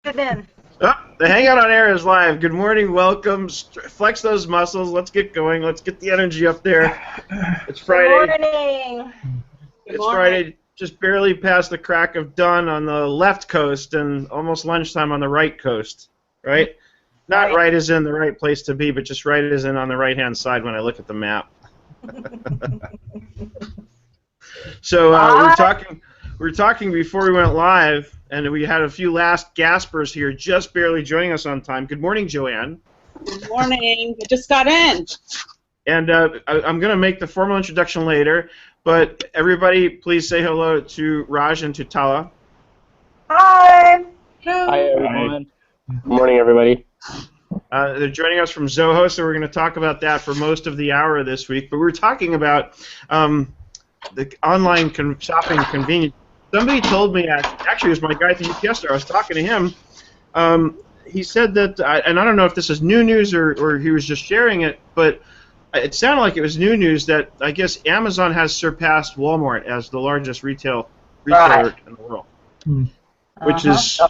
In. Oh, the Hangout on Air is live. Good morning, welcome. Flex those muscles. Let's get going. Let's get the energy up there. It's Friday. Good morning. It's Friday, just barely past the crack of dawn on the left coast and almost lunchtime on the right coast, right? Not right as in the right place to be, but just right as in on the right-hand side when I look at the map. So we were talking before we went live, and we had a few last gaspers here, just barely joining us on time. Good morning, Joanne. Good morning. I just got in. And I'm going to make the formal introduction later, but everybody please say hello to Raj and to Tala. Hi. Hi, everyone. Good morning, everybody. They're joining us from Zoho, so we're going to talk about that for most of the hour this week. But we're talking about the online shopping convenience. Somebody told me, actually it was my guy at the UPS store, I was talking to him, he said that, and I don't know if this is new news or he was just sharing it, but it sounded like it was new news that I guess Amazon has surpassed Walmart as the largest retailer in the world, which is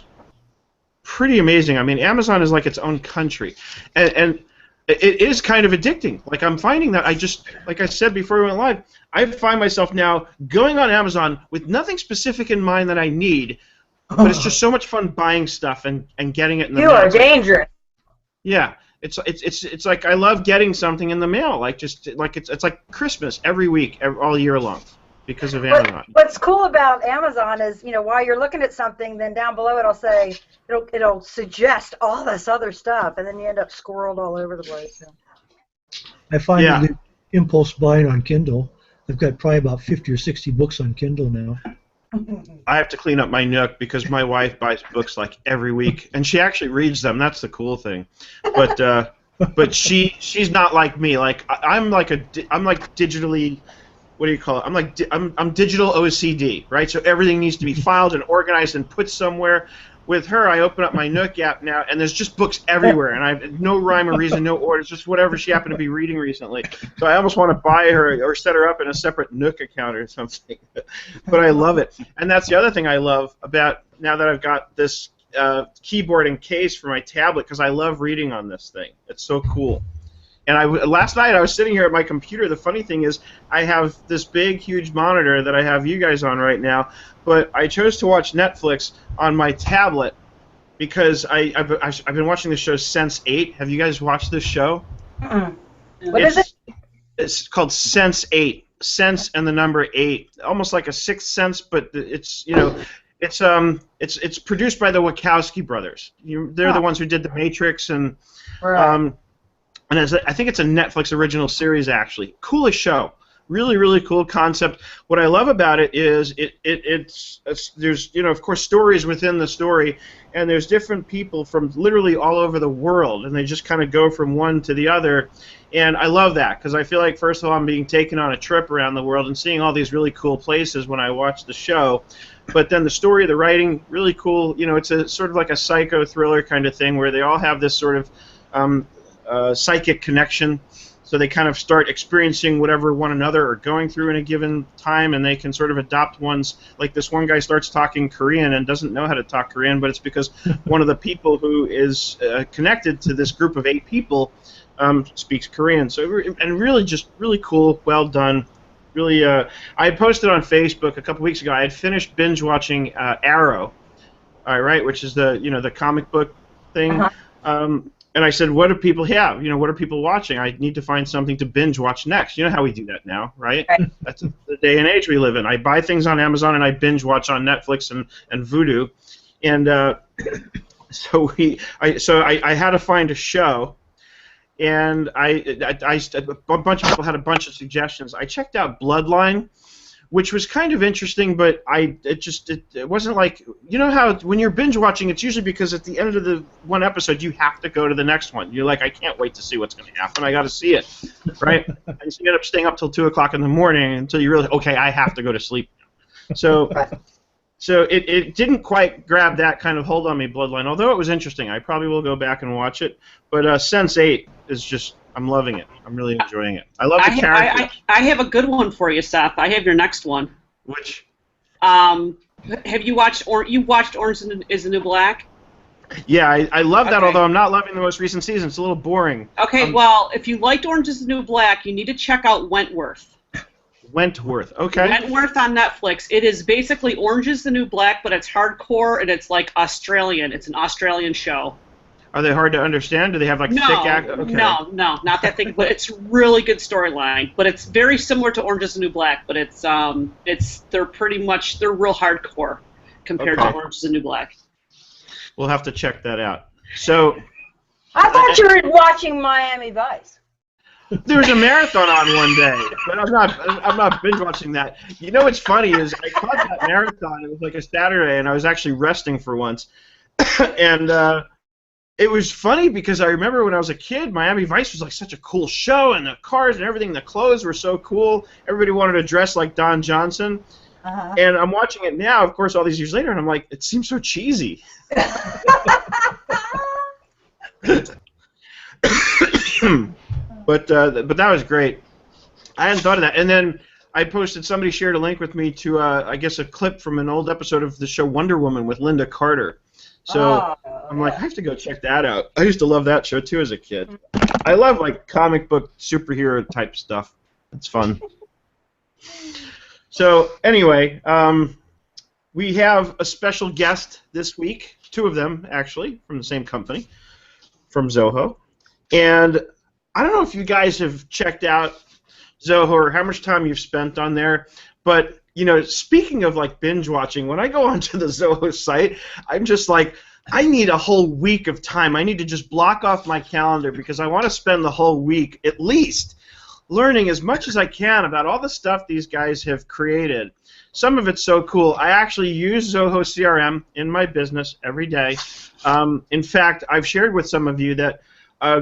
pretty amazing. I mean, Amazon is like its own country, and it is kind of addicting. Like, I'm finding that like I said before we went live, I find myself now going on Amazon with nothing specific in mind that I need, but it's just so much fun buying stuff and getting it in the mail. You are dangerous. Yeah, it's like I love getting something in the mail, like it's like Christmas every week, all year long, because of Amazon. What's cool about Amazon is, you know, while you're looking at something, then down below it'll say, it'll suggest all this other stuff, and then you end up squirreled all over the place. So. I find the impulse buying on Kindle. I've got probably about 50 or 60 books on Kindle now. I have to clean up my nook because my wife buys books like every week, and she actually reads them. That's the cool thing. But she's not like me. Like I'm like digitally, what do you call it? I'm digital OCD, right? So everything needs to be filed and organized and put somewhere. With her, I open up my Nook app now, and there's just books everywhere, and I have no rhyme or reason, no order, just whatever she happened to be reading recently. So I almost want to buy her or set her up in a separate Nook account or something. But I love it. And that's the other thing I love about now that I've got this keyboard and case for my tablet, because I love reading on this thing. It's so cool. And last night I was sitting here at my computer. The funny thing is I have this big, huge monitor that I have you guys on right now, but I chose to watch Netflix on my tablet because I've been watching the show Sense8. Have you guys watched this show? What is it? It's called Sense8. Sense and the number 8, almost like a Sixth Sense, but it's it's produced by the Wachowski brothers. They're the ones who did The Matrix and. Right. And I think it's a Netflix original series, actually. Coolest show. Really, really cool concept. What I love about it is it's there's, of course, stories within the story, and there's different people from literally all over the world, and they just kind of go from one to the other. And I love that because I feel like, first of all, I'm being taken on a trip around the world and seeing all these really cool places when I watch the show. But then the story, the writing, really cool. It's a sort of like a psycho thriller kind of thing where they all have this sort of psychic connection, so they kind of start experiencing whatever one another are going through in a given time, and they can sort of adopt one's, like this one guy starts talking Korean and doesn't know how to talk Korean, but it's because one of the people who is connected to this group of 8 people speaks Korean. So, and really just really cool, well done. Really, I posted on Facebook a couple weeks ago, I had finished binge watching Arrow, all right, which is the comic book thing. And I said, what do people have? What are people watching? I need to find something to binge watch next. You know how we do that now, right? That's the day and age we live in. I buy things on Amazon and I binge watch on Netflix and Vudu. And so I had to find a show, and a bunch of people had a bunch of suggestions. I checked out Bloodline, which was kind of interesting, but it wasn't like, how when you're binge watching, it's usually because at the end of the one episode you have to go to the next one. You're like, I can't wait to see what's going to happen. I got to see it, right? And so you end up staying up till 2 o'clock in the morning until you realize, okay, I have to go to sleep now. So it didn't quite grab that kind of hold on me, Bloodline. Although it was interesting, I probably will go back and watch it. But Sense8 is just. I'm loving it. I'm really enjoying it. I love the character. I have a good one for you, Seth. I have your next one. Which? Have you watched Orange is the New Black? Yeah, I love that, Okay. although I'm not loving the most recent season. It's a little boring. Okay, well, if you liked Orange is the New Black, you need to check out Wentworth. Wentworth, okay. Wentworth on Netflix. It is basically Orange is the New Black, but it's hardcore and it's like Australian. It's an Australian show. Are they hard to understand? Do they have like thick okay. No, not that thick, but it's really good storyline. But it's very similar to Orange is the New Black, but they're real hardcore compared to Orange is the New Black. We'll have to check that out. So I thought you were watching Miami Vice. there was a marathon on one day, but I'm not binge watching that. You know what's funny is I caught that marathon. It was like a Saturday, and I was actually resting for once, and it was funny because I remember when I was a kid, Miami Vice was like such a cool show, and the cars and everything, the clothes were so cool. Everybody wanted to dress like Don Johnson. Uh-huh. And I'm watching it now, of course, all these years later, and I'm like, it seems so cheesy. But that was great. I hadn't thought of that. And then I posted, somebody shared a link with me to, I guess, a clip from an old episode of the show Wonder Woman with Linda Carter. So I'm like, I have to go check that out. I used to love that show, too, as a kid. I love, like, comic book superhero type stuff. It's fun. So, anyway, we have a special guest this week, two of them, actually, from the same company, from Zoho. And I don't know if you guys have checked out Zoho or how much time you've spent on there, but, you know, speaking of, like, binge watching, when I go onto the Zoho site, I'm just like, I need a whole week of time. I need to just block off my calendar because I want to spend the whole week, at least, learning as much as I can about all the stuff these guys have created. Some of it's so cool. I actually use Zoho CRM in my business every day. In fact, I've shared with some of you that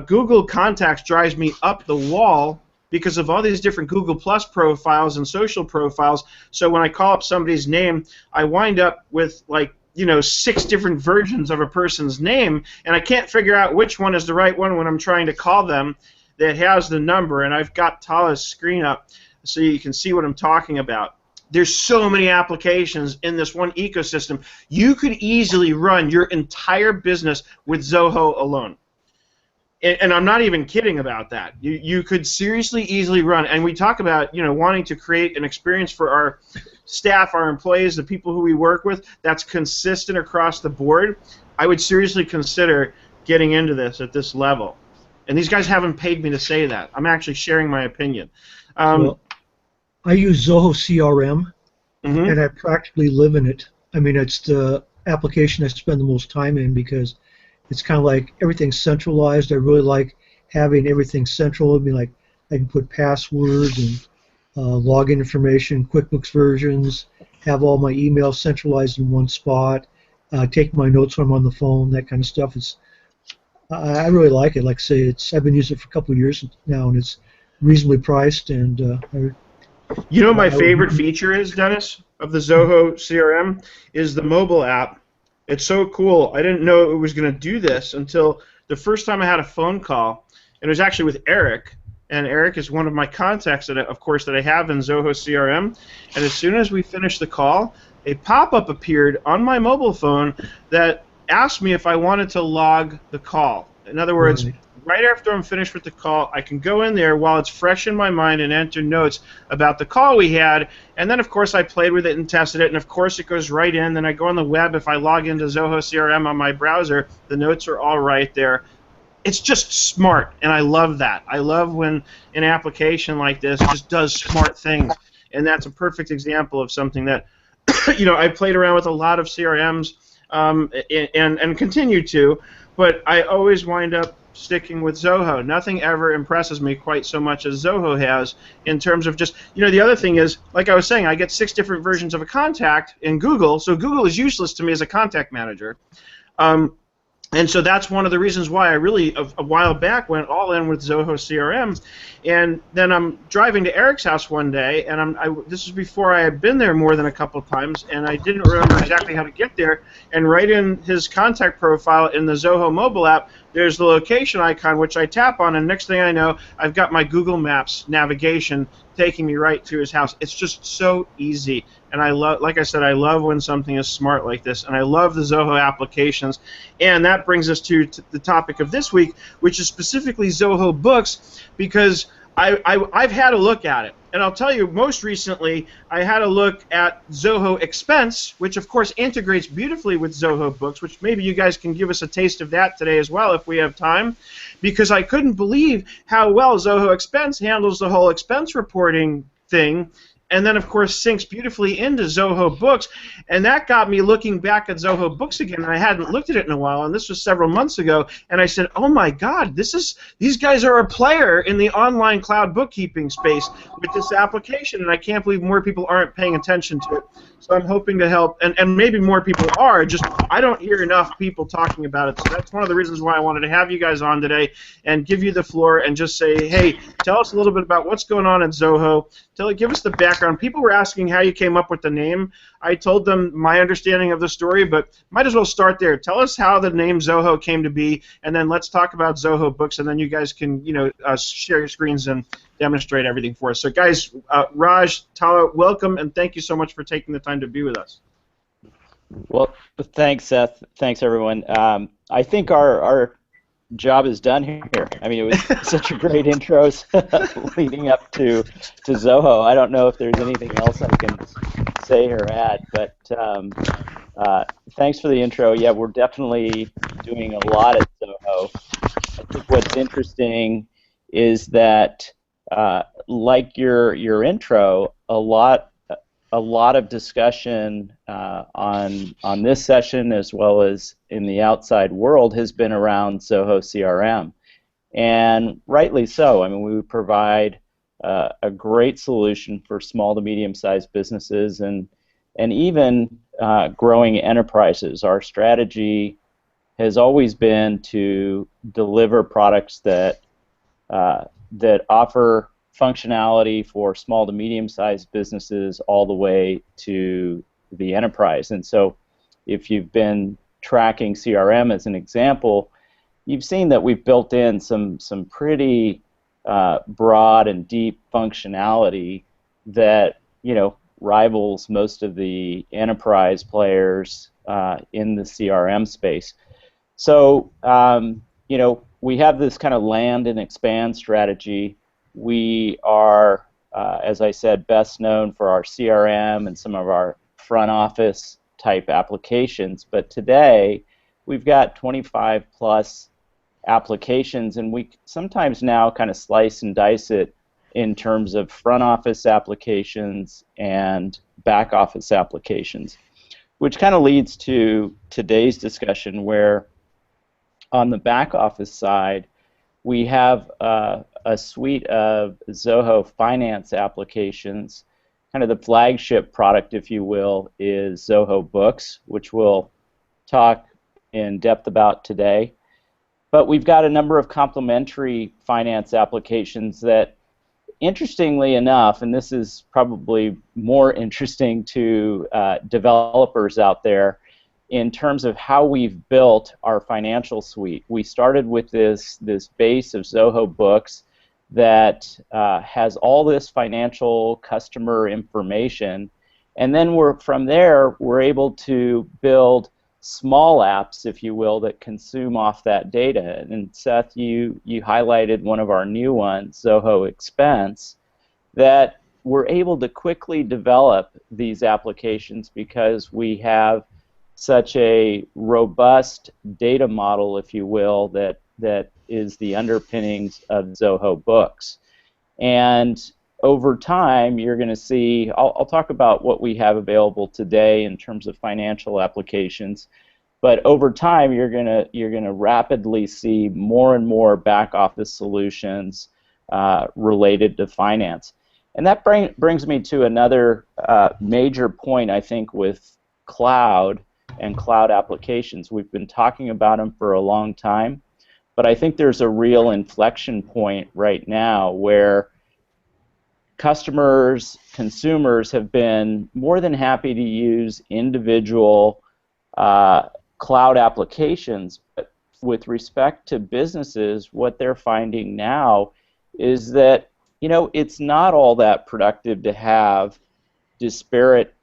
Google Contacts drives me up the wall because of all these different Google Plus profiles and social profiles. So when I call up somebody's name, I wind up with, like, 6 different versions of a person's name, and I can't figure out which one is the right one when I'm trying to call them that has the number. And I've got Tala's screen up so you can see what I'm talking about. There's so many applications in this one ecosystem. You could easily run your entire business with Zoho alone. And I'm not even kidding about that. You could seriously easily run. And we talk about, wanting to create an experience for our staff, our employees, the people who we work with that's consistent across the board. I would seriously consider getting into this at this level. And these guys haven't paid me to say that. I'm actually sharing my opinion. Well, I use Zoho CRM, and I practically live in it. I mean, it's the application I spend the most time in because it's kind of like everything's centralized. I really like having everything central. I mean, like I can put passwords and login information, QuickBooks versions, have all my emails centralized in one spot, take my notes when I'm on the phone, that kind of stuff. I really like it. Like I say, I've been using it for a couple of years now, and it's reasonably priced. And my favorite feature is, Dennis, of the Zoho CRM is the mobile app. It's so cool. I didn't know it was going to do this until the first time I had a phone call, and it was actually with Eric. And Eric is one of my contacts, that I have in Zoho CRM. And as soon as we finished the call, a pop-up appeared on my mobile phone that asked me if I wanted to log the call. In other words, right after I'm finished with the call, I can go in there while it's fresh in my mind and enter notes about the call we had. And then, of course, I played with it and tested it. And, of course, it goes right in. Then I go on the web. If I log into Zoho CRM on my browser, the notes are all right there. It's just smart, and I love that. I love when an application like this just does smart things. And that's a perfect example of something that, I played around with a lot of CRMs and continue to, but I always wind up sticking with Zoho. Nothing ever impresses me quite so much as Zoho has in terms of just, the other thing is, like I was saying, I get 6 different versions of a contact in Google, so Google is useless to me as a contact manager. And so that's one of the reasons why I really, a while back, went all in with Zoho CRM. And then I'm driving to Eric's house one day, and this was before I had been there more than a couple of times, and I didn't remember exactly how to get there. And right in his contact profile in the Zoho mobile app, there's the location icon, which I tap on, and next thing I know, I've got my Google Maps navigation taking me right to his house. It's just so easy and I love, like I said, I love when something is smart like this, and I love the Zoho applications. And that brings us to the topic of this week, which is specifically Zoho Books, because I've had a look at it. And I'll tell you, most recently, I had a look at Zoho Expense, which of course integrates beautifully with Zoho Books, which maybe you guys can give us a taste of that today as well if we have time, because I couldn't believe how well Zoho Expense handles the whole expense reporting thing, and then of course syncs beautifully into Zoho Books. And that got me looking back at Zoho Books again, and I hadn't looked at it in a while, and this was several months ago, and I said, oh my God, these guys are a player in the online cloud bookkeeping space with this application, and I can't believe more people aren't paying attention to it. So I'm hoping to help, and maybe more people are, just I don't hear enough people talking about it. So that's one of the reasons why I wanted to have you guys on today and give you the floor and just say, hey, tell us a little bit about what's going on at Zoho. Give us the background. People were asking how you came up with the name. I told them my understanding of the story, but might as well start there. Tell us how the name Zoho came to be, and then let's talk about Zoho Books, and then you guys can, share your screens and demonstrate everything for us. So, guys, Raj, Tala, welcome, and thank you so much for taking the time to be with us. Well, thanks, Seth. Thanks, everyone. I think our job is done here. I mean, it was such a great intro leading up to Zoho. I don't know if there's anything else I can say or add, but thanks for the intro. Yeah, we're definitely doing a lot at Zoho. I think what's interesting is that, like your intro, a lot of discussion on this session, as well as in the outside world, has been around Zoho CRM, and rightly so. I mean, we provide a great solution for small to medium-sized businesses and even growing enterprises. Our strategy has always been to deliver products that offer functionality for small to medium-sized businesses all the way to the enterprise. And so if you've been tracking CRM as an example, you've seen that we've built in some pretty broad and deep functionality that rivals most of the enterprise players in the CRM space. So we have this kind of land and expand strategy. We are, as I said, best known for our CRM and some of our front office type applications, but today we've got 25 plus applications, and we sometimes now kind of slice and dice it in terms of front office applications and back office applications, which kind of leads to today's discussion, where on the back office side we have a suite of Zoho finance applications. Kind of the flagship product, if you will, is Zoho Books, which we'll talk in depth about today. But we've got a number of complementary finance applications that, interestingly enough, and this is probably more interesting to developers out there, in terms of how we've built our financial suite. We started with this base of Zoho Books that has all this financial customer information, and then from there we're able to build small apps, if you will, that consume off that data. And Seth, you highlighted one of our new ones, Zoho Expense, that we're able to quickly develop these applications because we have such a robust data model, if you will, that is the underpinnings of Zoho Books. And over time, you're going to see, I'll talk about what we have available today in terms of financial applications, but over time, you're going to rapidly see more and more back office solutions related to finance. And that brings me to another major point, I think, with cloud and cloud applications. We've been talking about them for a long time, but I think there's a real inflection point right now where customers, consumers have been more than happy to use individual cloud applications. But with respect to businesses, what they're finding now is that it's not all that productive to have disparate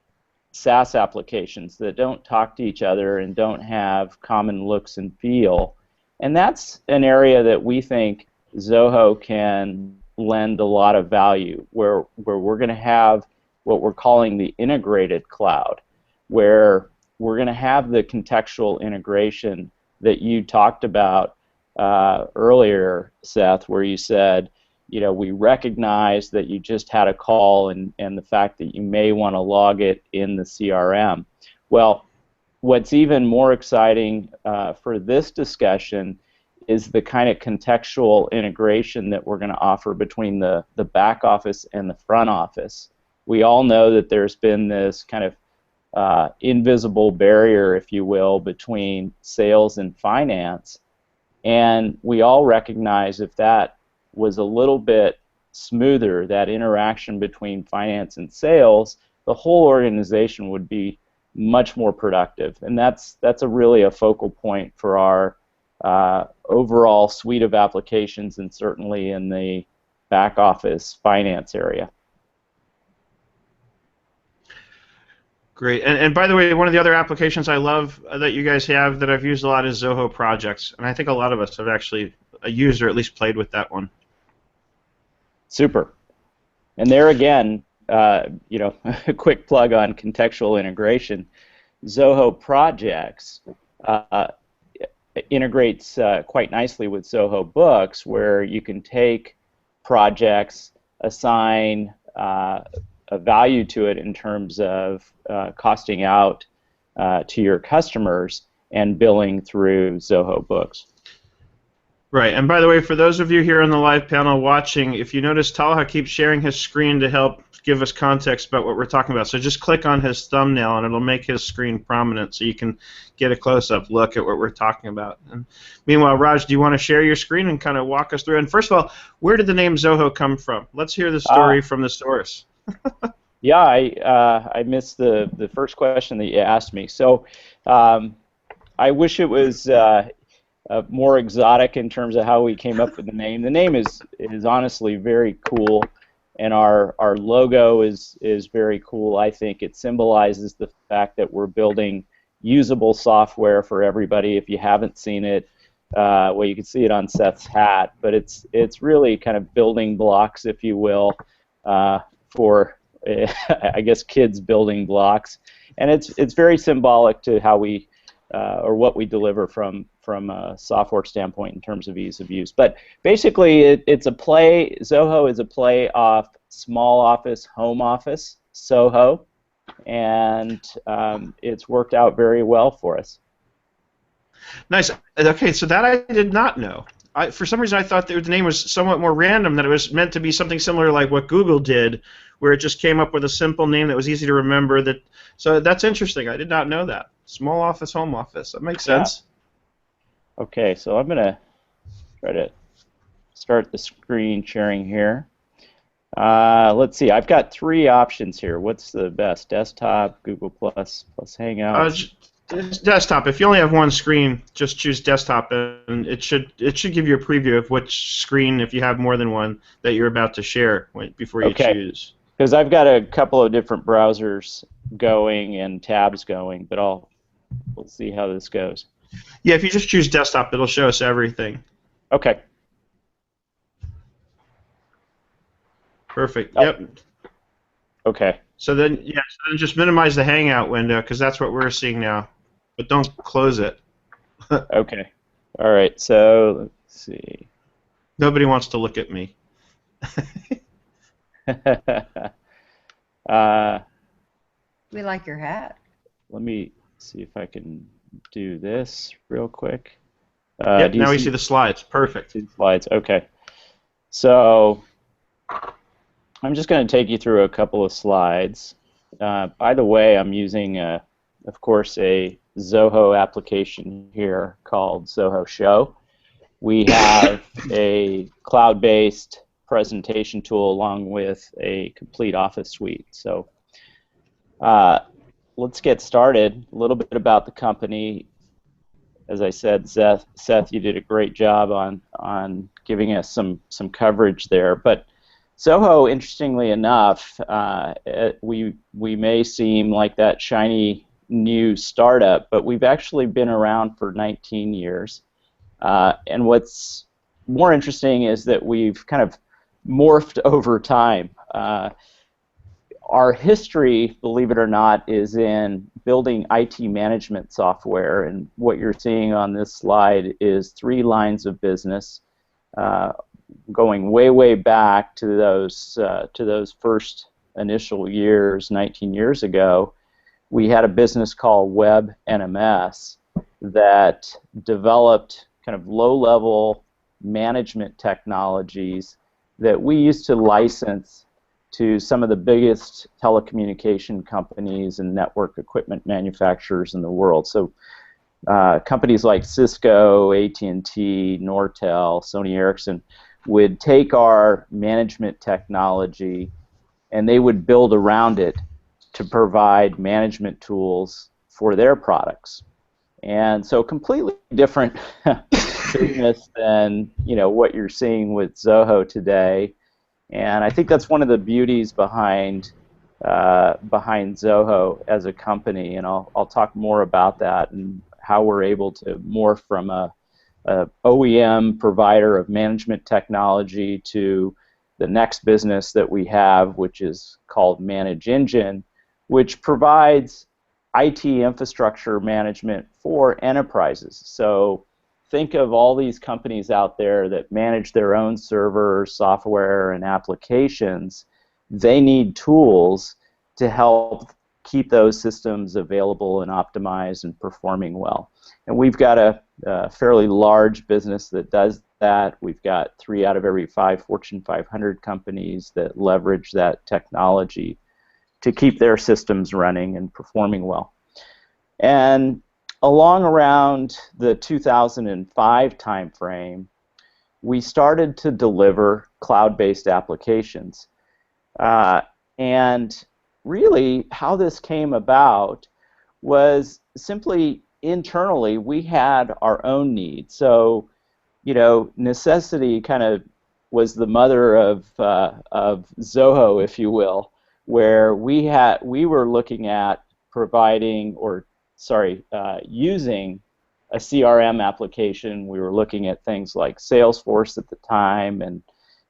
SaaS applications that don't talk to each other and don't have common looks and feel. And that's an area that we think Zoho can lend a lot of value, where we're going to have what we're calling the integrated cloud, where we're going to have the contextual integration that you talked about earlier, Seth, where you said, you know, we recognize that you just had a call and the fact that you may want to log it in the CRM. Well, what's even more exciting for this discussion is the kind of contextual integration that we're going to offer between the back office and the front office. We all know that there's been this kind of invisible barrier, if you will, between sales and finance, and we all recognize if that was a little bit smoother, that interaction between finance and sales, the whole organization would be much more productive. And that's really a focal point for our overall suite of applications, and certainly in the back office finance area. Great. And by the way, one of the other applications I love that you guys have that I've used a lot is Zoho Projects. And I think a lot of us have actually used or at least played with that one. Super. And there again, you know, a quick plug on contextual integration. Zoho Projects integrates quite nicely with Zoho Books, where you can take projects, assign a value to it in terms of costing out to your customers and billing through Zoho Books. Right, and by the way, for those of you here on the live panel watching, if you notice, Talha keeps sharing his screen to help give us context about what we're talking about. So just click on his thumbnail and it'll make his screen prominent so you can get a close-up look at what we're talking about. And meanwhile, Raj, do you want to share your screen and kind of walk us through? And first of all, where did the name Zoho come from? Let's hear the story from the source. Yeah, I missed the first question that you asked me. So I wish it was more exotic in terms of how we came up with the name. The name is honestly very cool, and our logo is very cool. I think it symbolizes the fact that we're building usable software for everybody. If you haven't seen it, well, you can see it on Seth's hat, but it's really kind of building blocks, if you will, for I guess kids building blocks, and it's very symbolic to how we or what we deliver from a software standpoint in terms of ease of use. But basically, it's a play. Zoho is a play off small office, home office, Soho, and it's worked out very well for us. Nice. Okay, so that I did not know. For some reason, I thought that the name was somewhat more random, that it was meant to be something similar like what Google did, where it just came up with a simple name that was easy to remember. So that's interesting. I did not know that. Small office, home office. That makes sense. Yeah. Okay, so I'm going to try to start the screen sharing here. Let's see. I've got three options here. What's the best? Desktop, Google Plus Hangouts? Desktop. If you only have one screen, just choose desktop, and it should give you a preview of which screen, if you have more than one, that you're about to share before you choose. Because I've got a couple of different browsers going and tabs going, but we'll see how this goes. Yeah, if you just choose desktop, it'll show us everything. Okay. Perfect. Yep. Okay. So then just minimize the Hangout window, because that's what we're seeing now. But don't close it. Okay. All right. So let's see. Nobody wants to look at me. We like your hat. Let me see if I can do this real quick. Yep, now we see the slides. Perfect. See the slides. Okay. So I'm just going to take you through a couple of slides. By the way, I'm using, of course, a Zoho application here called Zoho Show. We have a cloud-based presentation tool along with a complete Office suite. So let's get started. A little bit about the company. As I said, Seth, you did a great job on giving us some coverage there. But Zoho, interestingly enough, we may seem like that shiny new startup, but we've actually been around for 19 years. And what's more interesting is that we've kind of morphed over time. Our history, believe it or not, is in building IT management software, and what you're seeing on this slide is 3 lines of business, going way back to those first initial years, 19 years ago. We had a business called Web NMS that developed kind of low-level management technologies that we used to license to some of the biggest telecommunication companies and network equipment manufacturers in the world. So companies like Cisco, AT&T, Nortel, Sony Ericsson would take our management technology and they would build around it to provide management tools for their products. And so completely different business than what you're seeing with Zoho today. And I think that's one of the beauties behind Zoho as a company, and I'll talk more about that and how we're able to morph from a OEM provider of management technology to the next business that we have, which is called Manage Engine, which provides IT infrastructure management for enterprises. So think of all these companies out there that manage their own servers, software, and applications. They need tools to help keep those systems available and optimized and performing well. And we've got a fairly large business that does that. We've got 3 out of every 5 Fortune 500 companies that leverage that technology to keep their systems running and performing well. And along around the 2005 timeframe, we started to deliver cloud-based applications. And really, how this came about was simply internally, we had our own needs. So, necessity kind of was the mother of Zoho, if you will, where we were looking at providing, using a CRM application. We were looking at things like Salesforce at the time, and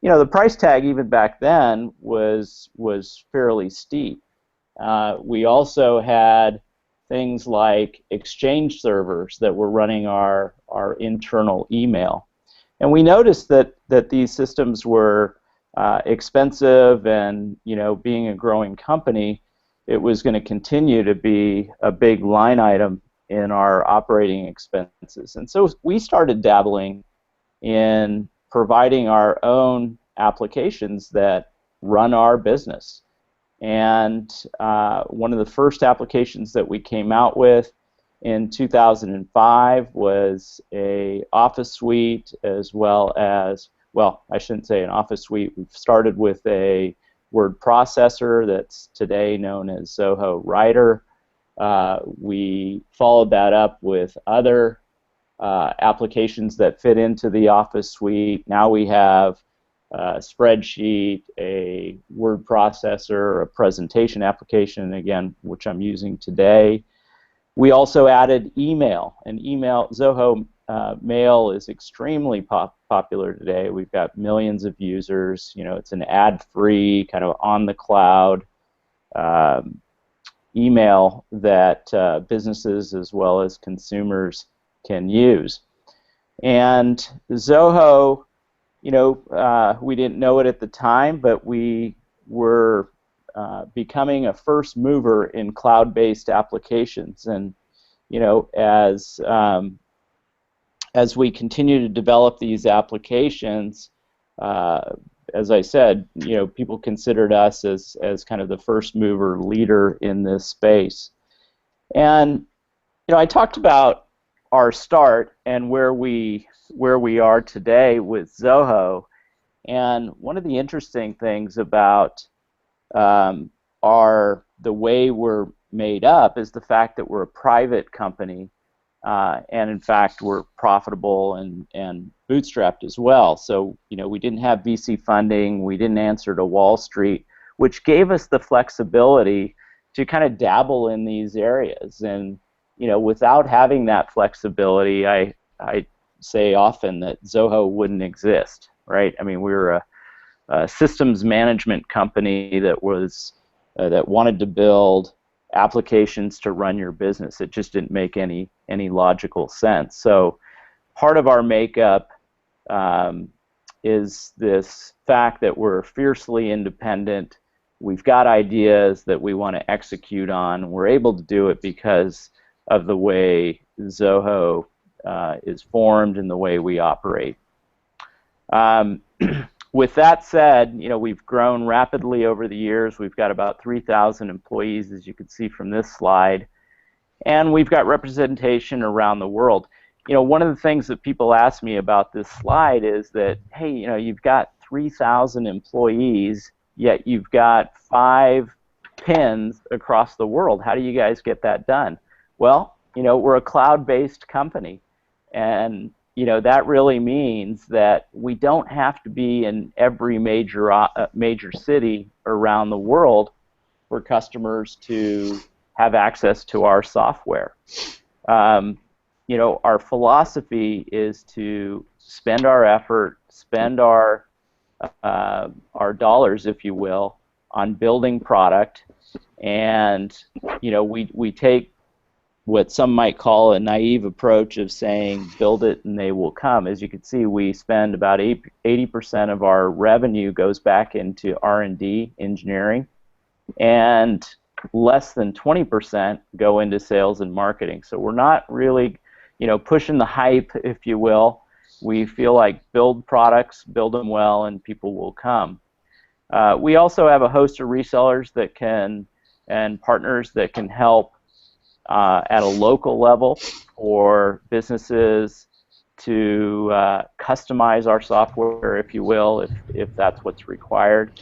the price tag even back then was fairly steep. We also had things like Exchange servers that were running our internal email, and we noticed that these systems were expensive, and being a growing company, it was going to continue to be a big line item in our operating expenses. And so we started dabbling in providing our own applications that run our business. And one of the first applications that we came out with in 2005 was a Office suite, as well as, well, I shouldn't say an Office suite. We've started with a word processor that's today known as Zoho Writer. We followed that up with other applications that fit into the Office suite. Now we have a spreadsheet, a word processor, a presentation application, again, which I'm using today. We also added email, and Zoho Mail is extremely popular today. We've got millions of users. It's an ad-free, kind of on-the-cloud email that businesses as well as consumers can use. And Zoho, we didn't know it at the time, but we were becoming a first mover in cloud-based applications. And as we continue to develop these applications, as I said, people considered us as kind of the first mover leader in this space. And I talked about our start and where we are today with Zoho. And one of the interesting things about the way we're made up is the fact that we're a private company. And in fact, we're profitable and bootstrapped as well. So, we didn't have VC funding, we didn't answer to Wall Street, which gave us the flexibility to kind of dabble in these areas. And, without having that flexibility, I say often that Zoho wouldn't exist, right? I mean, we were a systems management company that wanted to build applications to run your business. It just didn't make any logical sense. So part of our makeup is this fact that we're fiercely independent. We've got ideas that we want to execute on. We're able to do it because of the way Zoho is formed and the way we operate. With that said, we've grown rapidly over the years. We've got about 3,000 employees, as you can see from this slide, and we've got representation around the world. One of the things that people ask me about this slide is that, hey, you've got 3,000 employees, yet you've got 5 pins across the world. How do you guys get that done? Well, we're a cloud-based company, and that really means that we don't have to be in every major city around the world for customers to have access to our software. Our philosophy is to spend our effort, spend our dollars, if you will, on building product, and we take what some might call a naive approach of saying, build it and they will come. As you can see, we spend about 80% of our revenue goes back into R&D, engineering, and less than 20% go into sales and marketing. So we're not really, pushing the hype, if you will. We feel like build products, build them well, and people will come. We also have a host of resellers and partners that can help at a local level for businesses to customize our software, if you will, if that's what's required.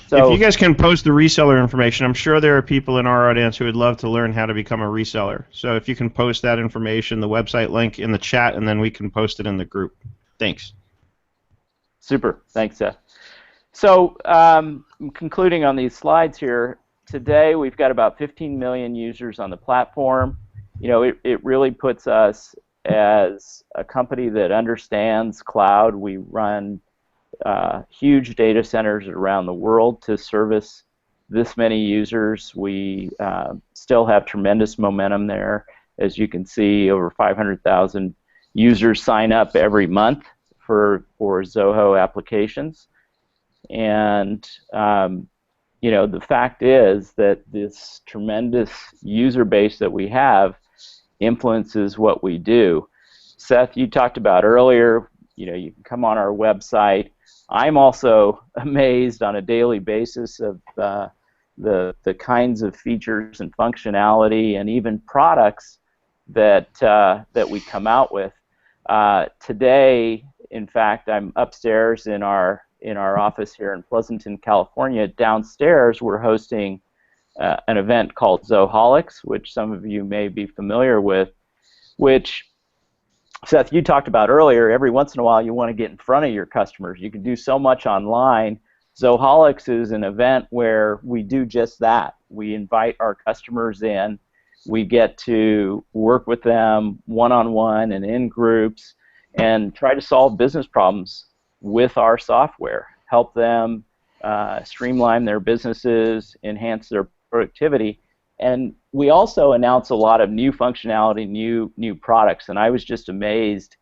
So, if you guys can post the reseller information, I'm sure there are people in our audience who would love to learn how to become a reseller. So if you can post that information, the website link in the chat, and then we can post it in the group. Thanks. Super. Thanks, Seth. So concluding on these slides here, today we've got about 15 million users on the platform. It really puts us as a company that understands cloud. We run huge data centers around the world to service this many users. We still have tremendous momentum there. As you can see, over 500,000 users sign up every month for Zoho applications. And the fact is that this tremendous user base that we have influences what we do. Seth, you talked about earlier, you can come on our website. I'm also amazed on a daily basis of the kinds of features and functionality and even products that we come out with. Today, in fact, I'm upstairs in our office here in Pleasanton, California. Downstairs, we're hosting an event called Zoholics, which some of you may be familiar with, which, Seth, you talked about earlier. Every once in a while, you want to get in front of your customers. You can do so much online. Zoholics is an event where we do just that. We invite our customers in. We get to work with them one-on-one and in groups and try to solve business problems with our software, help them streamline their businesses, enhance their productivity. And we also announce a lot of new functionality, new products. And I was just amazed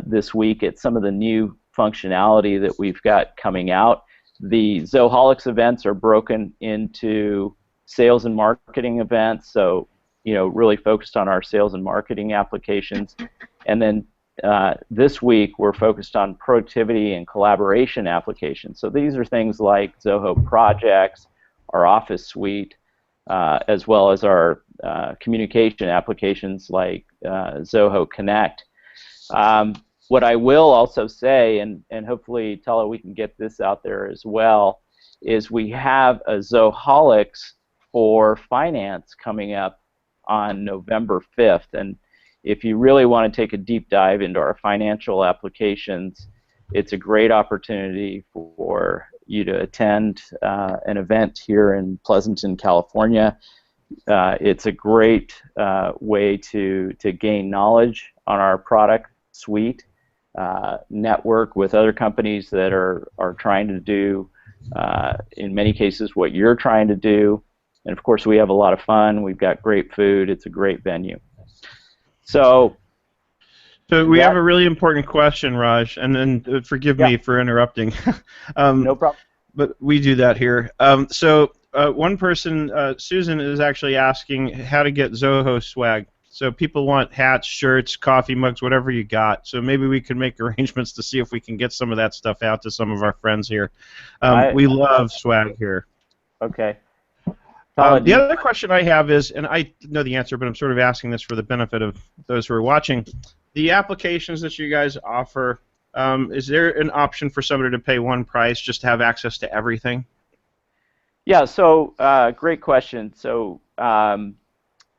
this week at some of the new functionality that we've got coming out. The Zoholics events are broken into sales and marketing events, so really focused on our sales and marketing applications. And then this week we're focused on productivity and collaboration applications. So these are things like Zoho Projects, our Office suite, as well as our communication applications like Zoho Connect. What I will also say, and hopefully, Tala, we can get this out there as well, is we have a Zoholics for finance coming up on November 5th. And if you really want to take a deep dive into our financial applications, it's a great opportunity for you to attend an event here in Pleasanton, California. It's a great way to gain knowledge on our product suite, network with other companies that are trying to do, in many cases, what you're trying to do. And of course, we have a lot of fun. We've got great food. It's a great venue. So we have a really important question, Raj, and then forgive me for interrupting. No problem. But we do that here. One person, Susan, is actually asking how to get Zoho Swag. So people want hats, shirts, coffee mugs, whatever you got. So maybe we can make arrangements to see if we can get some of that stuff out to some of our friends here. We love swag here. Okay. The other question I have is, and I know the answer, but I'm sort of asking this for the benefit of those who are watching, the applications that you guys offer, is there an option for somebody to pay one price just to have access to everything? Yeah, so great question. So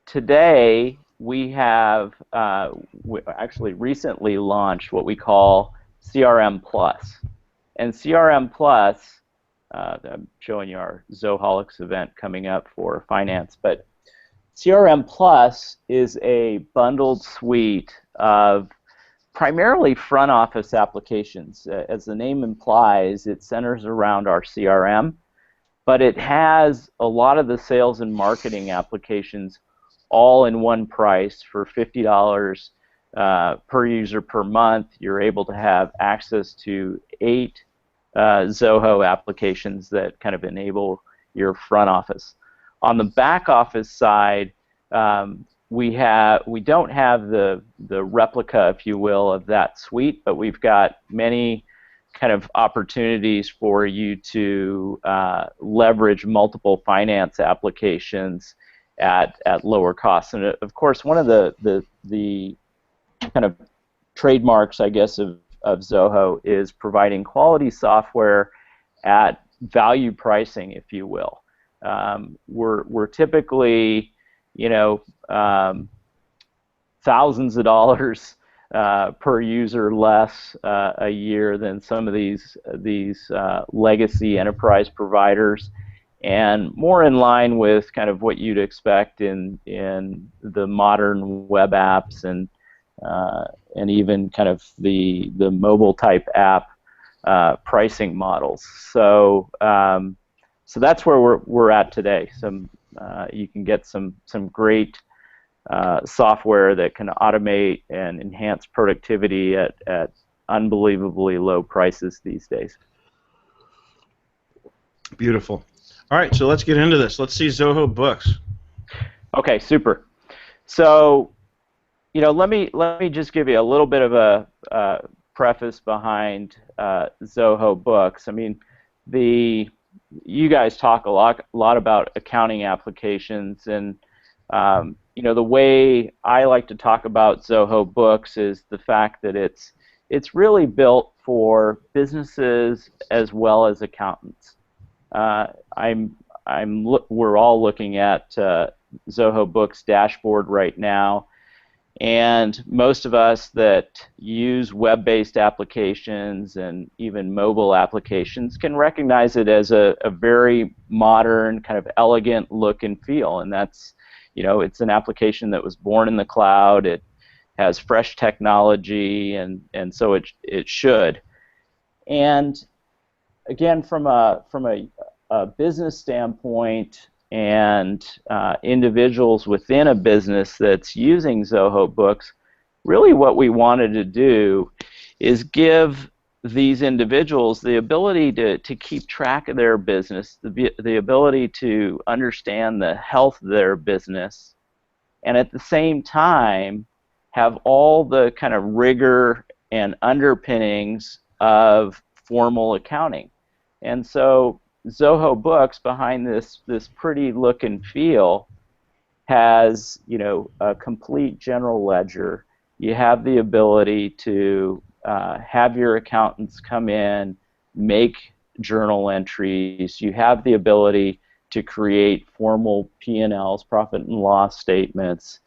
today we have actually recently launched what we call CRM Plus. And CRM Plus, I'm showing you our Zoholics event coming up for finance, but CRM Plus is a bundled suite of primarily front office applications. As the name implies, it centers around our CRM, but it has a lot of the sales and marketing applications all in one price for $50 per user per month. You're able to have access to 8 Zoho applications that kind of enable your front office. On the back office side, we don't have the replica, if you will, of that suite, but we've got many kind of opportunities for you to leverage multiple finance applications at lower costs. And of course, one of the kind of trademarks, I guess, of Zoho is providing quality software at value pricing, if you will. We're typically, thousands of dollars per user less a year than some of these legacy enterprise providers, and more in line with kind of what you'd expect in the modern web apps and even kind of the mobile type app pricing models. So that's where we're at today. You can get some great software that can automate and enhance productivity at unbelievably low prices these days. Beautiful. All right, so let's get into this. Let's see Zoho Books. Okay, super. So, let me just give you a little bit of a preface behind Zoho Books. I mean, you guys talk a lot about accounting applications, and the way I like to talk about Zoho Books is the fact that it's really built for businesses as well as accountants. We're all looking at Zoho Books dashboard right now, and most of us that use web-based applications and even mobile applications can recognize it as a very modern, kind of elegant look and feel. And that's, it's an application that was born in the cloud. It has fresh technology, and so it should. And again, from a business standpoint, and individuals within a business that's using Zoho Books, really what we wanted to do is give these individuals the ability to keep track of their business, the ability to understand the health of their business, and at the same time have all the kind of rigor and underpinnings of formal accounting. And so Zoho Books, behind this pretty look and feel, has a complete general ledger. You have the ability to have your accountants come in, make journal entries. You have the ability to create formal P&Ls, profit and loss statements.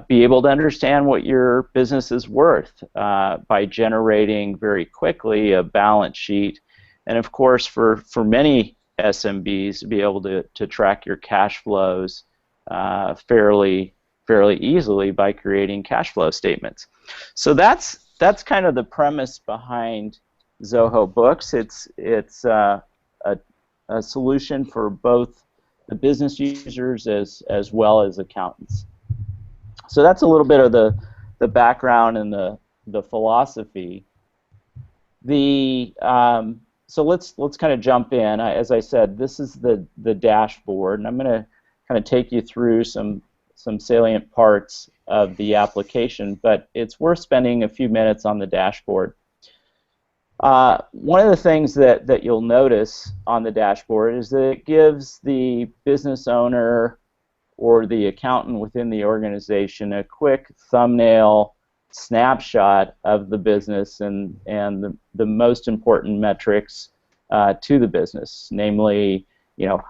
be able to understand what your business is worth by generating very quickly a balance sheet, and of course for many SMBs to be able to track your cash flows fairly easily by creating cash flow statements. So that's kind of the premise behind Zoho Books. It's a solution for both the business users as well as accountants. So that's a little bit of the background and the philosophy. So let's kind of jump in. As I said, this is the dashboard, and I'm going to kind of take you through some salient parts of the application, but it's worth spending a few minutes on the dashboard. One of the things that you'll notice on the dashboard is that it gives the business owner or the accountant within the organization a quick thumbnail snapshot of the business and the most important metrics to the business, namely,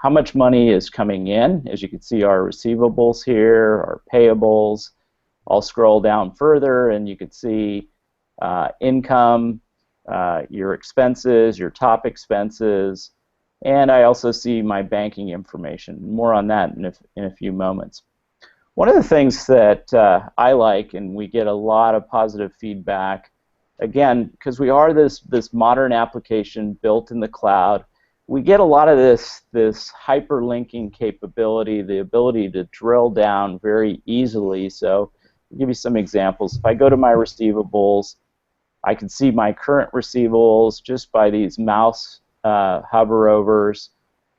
how much money is coming in. As you can see, our receivables here, our payables. I'll scroll down further and you can see income, your expenses, your top expenses, and I also see my banking information. More on that in a few moments. One of the things that I like, and we get a lot of positive feedback, again, because we are this modern application built in the cloud, we get a lot of this hyperlinking capability, the ability to drill down very easily. So I'll give you some examples. If I go to my receivables, I can see my current receivables just by these mouse hover overs.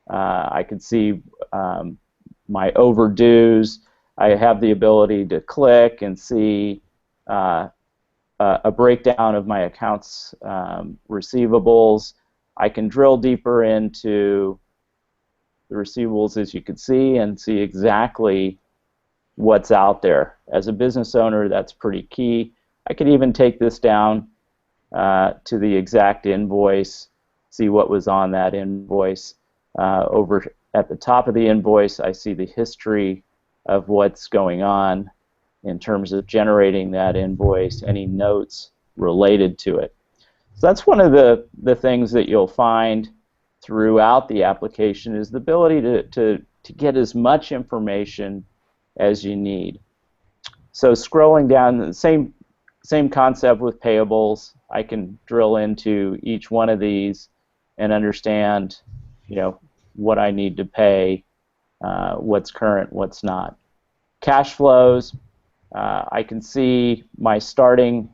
I can see my overdues. I have the ability to click and see a breakdown of my accounts receivables. I can drill deeper into the receivables, as you can see, and see exactly what's out there. As a business owner, that's pretty key. I could even take this down to the exact invoice, see what was on that invoice. Over at the top of the invoice, I see the history of what's going on in terms of generating that invoice, any notes related to it. So that's one of the things that you'll find throughout the application is the ability to get as much information as you need. So scrolling down, the same concept with payables. I can drill into each one of these and understand, what I need to pay, what's current, what's not. Cash flows, I can see my starting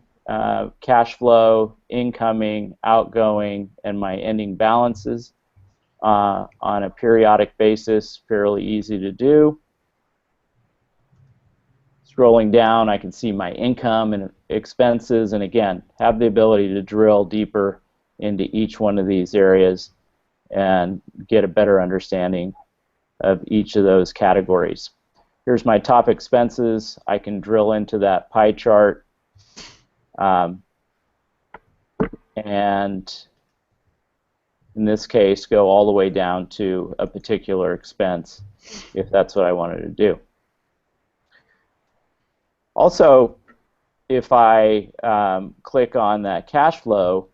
cash flow, incoming, outgoing, and my ending balances on a periodic basis, fairly easy to do. Scrolling down, I can see my income and expenses, and again, have the ability to drill deeper into each one of these areas and get a better understanding of each of those categories. Here's my top expenses. I can drill into that pie chart and in this case go all the way down to a particular expense if that's what I wanted to do. Also, if I click on that cash flow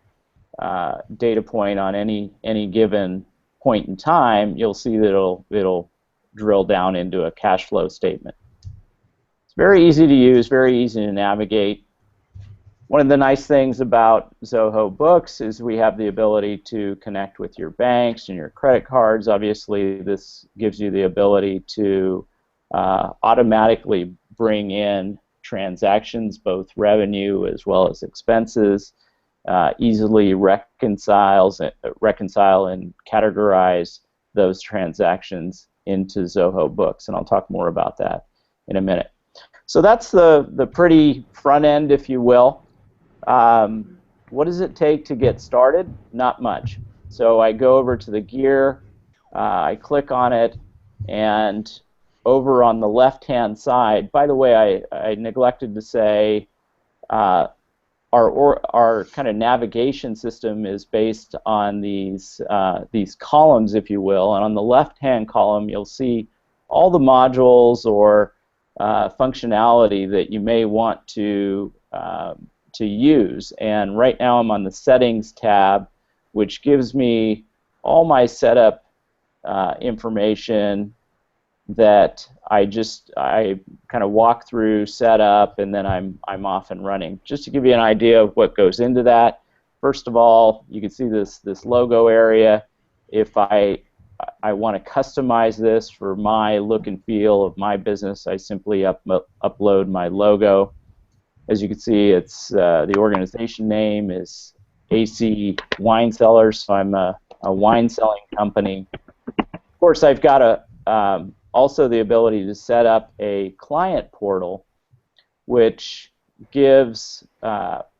data point on any given point in time, you'll see that it'll drill down into a cash flow statement. It's very easy to use, very easy to navigate. One of the nice things about Zoho Books is we have the ability to connect with your banks and your credit cards. Obviously, this gives you the ability to automatically bring in transactions, both revenue as well as expenses, easily reconcile and categorize those transactions into Zoho Books, and I'll talk more about that in a minute. So that's the pretty front end, if you will. What does it take to get started? Not much. So I go over to the gear, I click on it, and over on the left-hand side, by the way, I neglected to say our kind of navigation system is based on these columns, if you will, and on the left-hand column you'll see all the modules or functionality that you may want to use. And right now I'm on the Settings tab, which gives me all my setup information that I kind of walk through, set up, and then I'm off and running. Just to give you an idea of what goes into that, first of all, you can see this logo area. If I want to customize this for my look and feel of my business, I simply upload my logo. As you can see, it's the organization name is AC Wine Cellars, so I'm a wine selling company. Of course, I've got also the ability to set up a client portal, which gives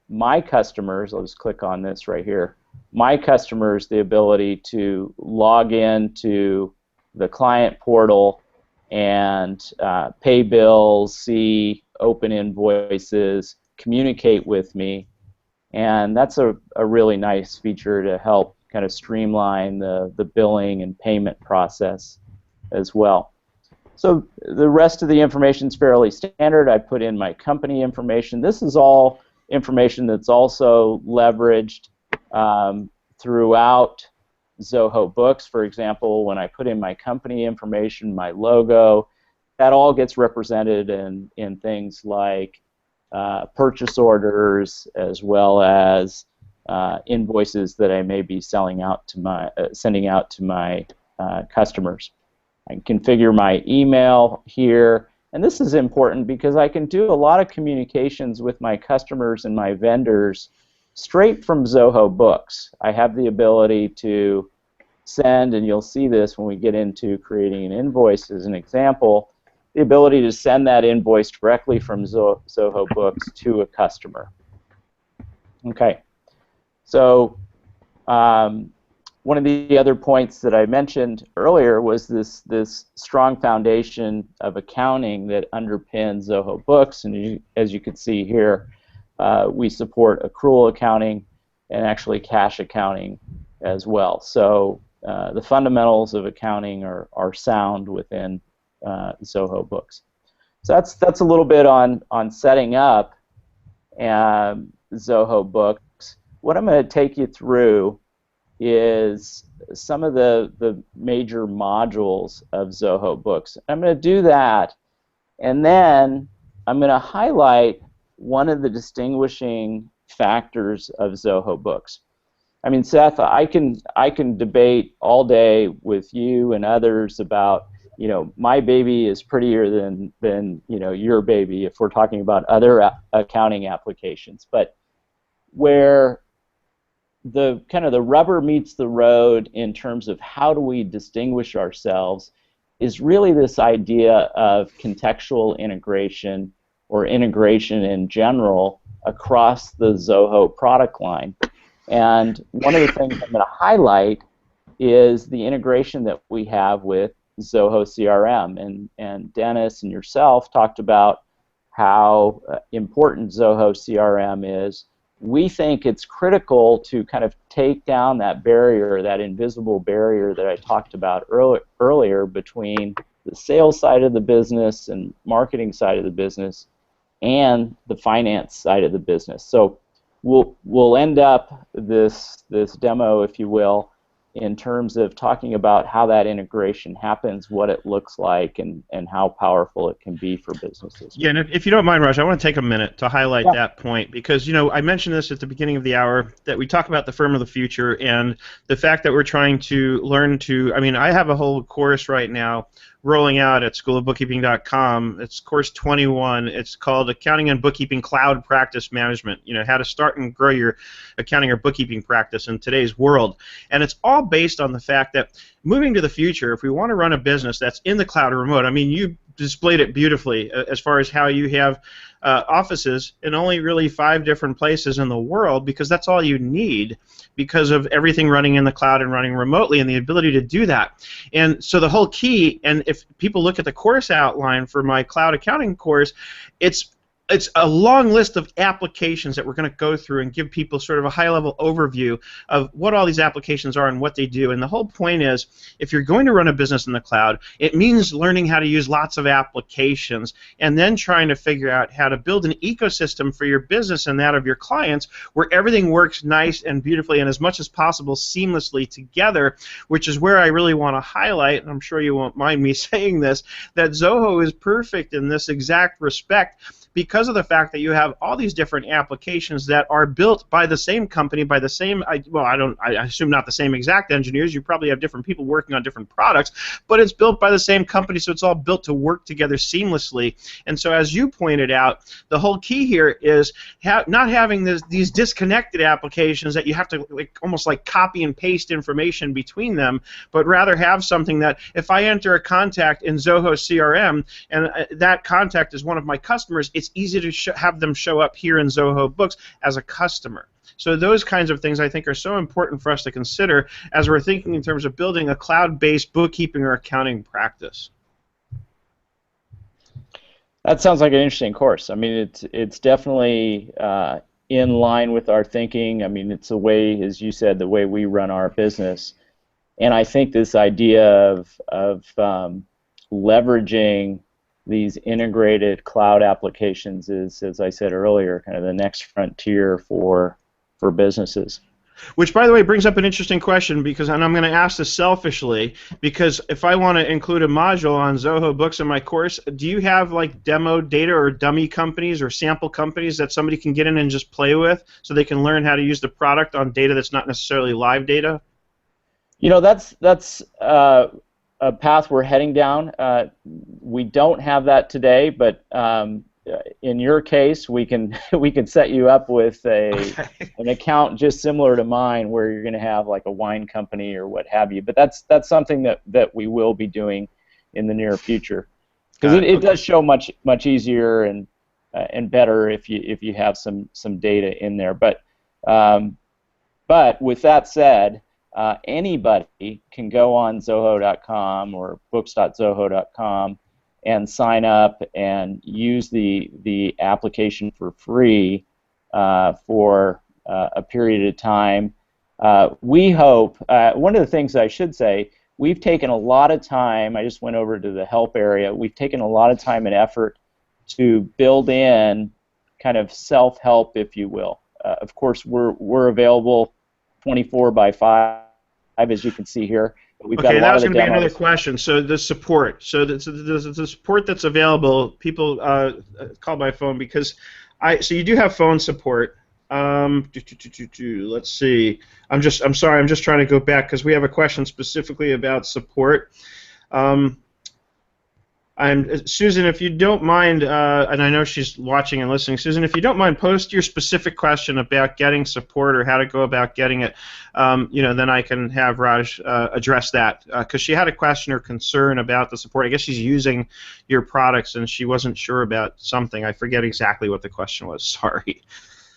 my customers, I'll just click on this right here, my customers the ability to log into the client portal and pay bills, see open invoices, communicate with me, and that's a really nice feature to help kind of streamline the billing and payment process as well. So the rest of the information is fairly standard. I put in my company information. This is all information that's also leveraged throughout Zoho Books. For example, when I put in my company information, my logo, that all gets represented in things like purchase orders, as well as invoices that I may be sending out to my customers. I can configure my email here, and this is important because I can do a lot of communications with my customers and my vendors straight from Zoho Books. I have the ability to send, and you'll see this when we get into creating an invoice as an example, the ability to send that invoice directly from Zoho Books to a customer. Okay, so one of the other points that I mentioned earlier was this strong foundation of accounting that underpins Zoho Books, and as you can see here, we support accrual accounting and actually cash accounting as well. So the fundamentals of accounting are sound within Zoho Books. So that's a little bit on setting up Zoho Books. What I'm going to take you through is some of the major modules of Zoho Books. I'm going to do that, and then I'm going to highlight one of the distinguishing factors of Zoho Books. I mean, Seth, I can debate all day with you and others about, you know, my baby is prettier than you know, your baby if we're talking about other accounting applications. But where the kind of the rubber meets the road in terms of how do we distinguish ourselves is really this idea of contextual integration or integration in general across the Zoho product line. And one of the things I'm going to highlight is the integration that we have with Zoho CRM. And Dennis and yourself talked about how important Zoho CRM is. We think it's critical to kind of take down that barrier, that invisible barrier that I talked about earlier between the sales side of the business and marketing side of the business and the finance side of the business. So we'll end up this demo, if you will, in terms of talking about how that integration happens, what it looks like, and how powerful it can be for businesses. Yeah, and if you don't mind, Raj, I want to take a minute to highlight that point because, you know, I mentioned this at the beginning of the hour that we talk about the firm of the future and the fact that we're trying to learn to, I mean, I have a whole course right now rolling out at schoolofbookkeeping.com. It's course 21. It's called Accounting and Bookkeeping Cloud Practice Management. You know, how to start and grow your accounting or bookkeeping practice in today's world. And it's all based on the fact that moving to the future, if we want to run a business that's in the cloud or remote, I mean, you displayed it beautifully as far as how you have offices in only really 5 different places in the world because that's all you need because of everything running in the cloud and running remotely and the ability to do that. And so the whole key, and if people look at the course outline for my cloud accounting course, it's it's a long list of applications that we're going to go through and give people sort of a high-level overview of what all these applications are and what they do. And the whole point is, if you're going to run a business in the cloud, it means learning how to use lots of applications and then trying to figure out how to build an ecosystem for your business and that of your clients where everything works nice and beautifully and as much as possible seamlessly together, which is where I really want to highlight, and I'm sure you won't mind me saying this, that Zoho is perfect in this exact respect, because of the fact that you have all these different applications that are built by the same company, by the same, I assume not the same exact engineers, you probably have different people working on different products, but it's built by the same company, so it's all built to work together seamlessly. And so as you pointed out, the whole key here is not having these disconnected applications that you have to almost like copy and paste information between them, but rather have something that if I enter a contact in Zoho CRM and that contact is one of my customers, it's easy to have them show up here in Zoho Books as a customer. So those kinds of things I think are so important for us to consider as we're thinking in terms of building a cloud-based bookkeeping or accounting practice. That sounds like an interesting course. I mean, it's definitely in line with our thinking. I mean, it's the way, as you said, the way we run our business. And I think this idea of leveraging these integrated cloud applications is, as I said earlier, kind of the next frontier for businesses. Which, by the way, brings up an interesting question, because, and I'm going to ask this selfishly, because if I want to include a module on Zoho Books in my course, do you have like demo data or dummy companies or sample companies that somebody can get in and just play with so they can learn how to use the product on data that's not necessarily live data? You know, that's a path we're heading down. We don't have that today, but in your case, we can set you up with an account just similar to mine, where you're going to have like a wine company or what have you. But that's something that we will be doing in the near future, because it does show much easier and better if you have some data in there. But with that said, anybody can go on Zoho.com or books.zoho.com and sign up and use the application for free for a period of time. We hope, one of the things I should say, we've taken a lot of time, I just went over to the help area, we've taken a lot of time and effort to build in kind of self-help, if you will. Of course, we're available 24/5, as you can see here. We've got a lot that was of going to be demos. another question. So the support. So the support that's available, people call by phone, because so you do have phone support. Let's see. I'm sorry. I'm just trying to go back because we have a question specifically about support. Susan, if you don't mind, and I know she's watching and listening, Susan, if you don't mind, post your specific question about getting support or how to go about getting it. Then I can have Raj address that, because she had a question or concern about the support. I guess she's using your products and she wasn't sure about something. I forget exactly what the question was. Sorry.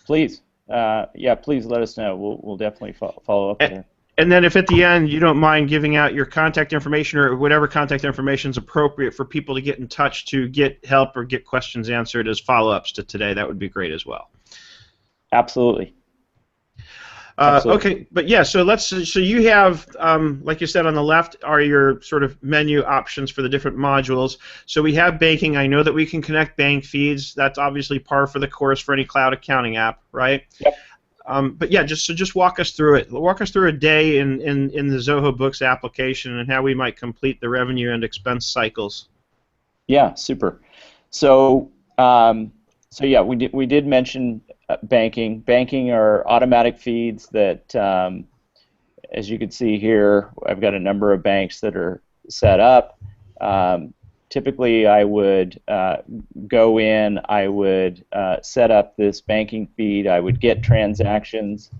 Please, please let us know. We'll definitely follow up with her. And then if at the end you don't mind giving out your contact information or whatever contact information is appropriate for people to get in touch to get help or get questions answered as follow-ups to today, that would be great as well. Absolutely. Okay, but yeah, so you have, like you said, on the left are your sort of menu options for the different modules. So we have banking. I know that we can connect bank feeds. That's obviously par for the course for any cloud accounting app, right? Yep. But yeah, just walk us through it. Walk us through a day in the Zoho Books application and how we might complete the revenue and expense cycles. Yeah, super. So yeah, we did mention banking. Banking are automatic feeds that, as you can see here, I've got a number of banks that are set up. Typically, I would go in, I would set up this banking feed, I would get transactions.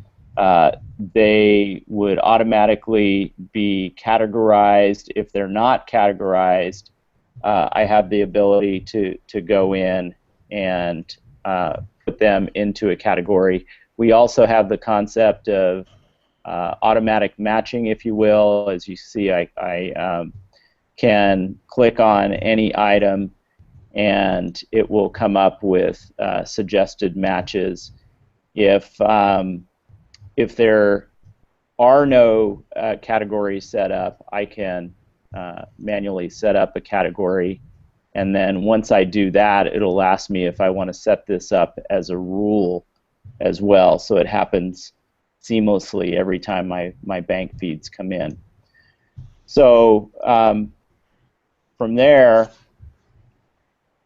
They would automatically be categorized. If they're not categorized, I have the ability to go in and put them into a category. We also have the concept of automatic matching, if you will. As you see, I can click on any item and it will come up with suggested matches. If there are no categories set up, I can manually set up a category, and then once I do that, it'll ask me if I want to set this up as a rule as well, so it happens seamlessly every time my bank feeds come in. So from there,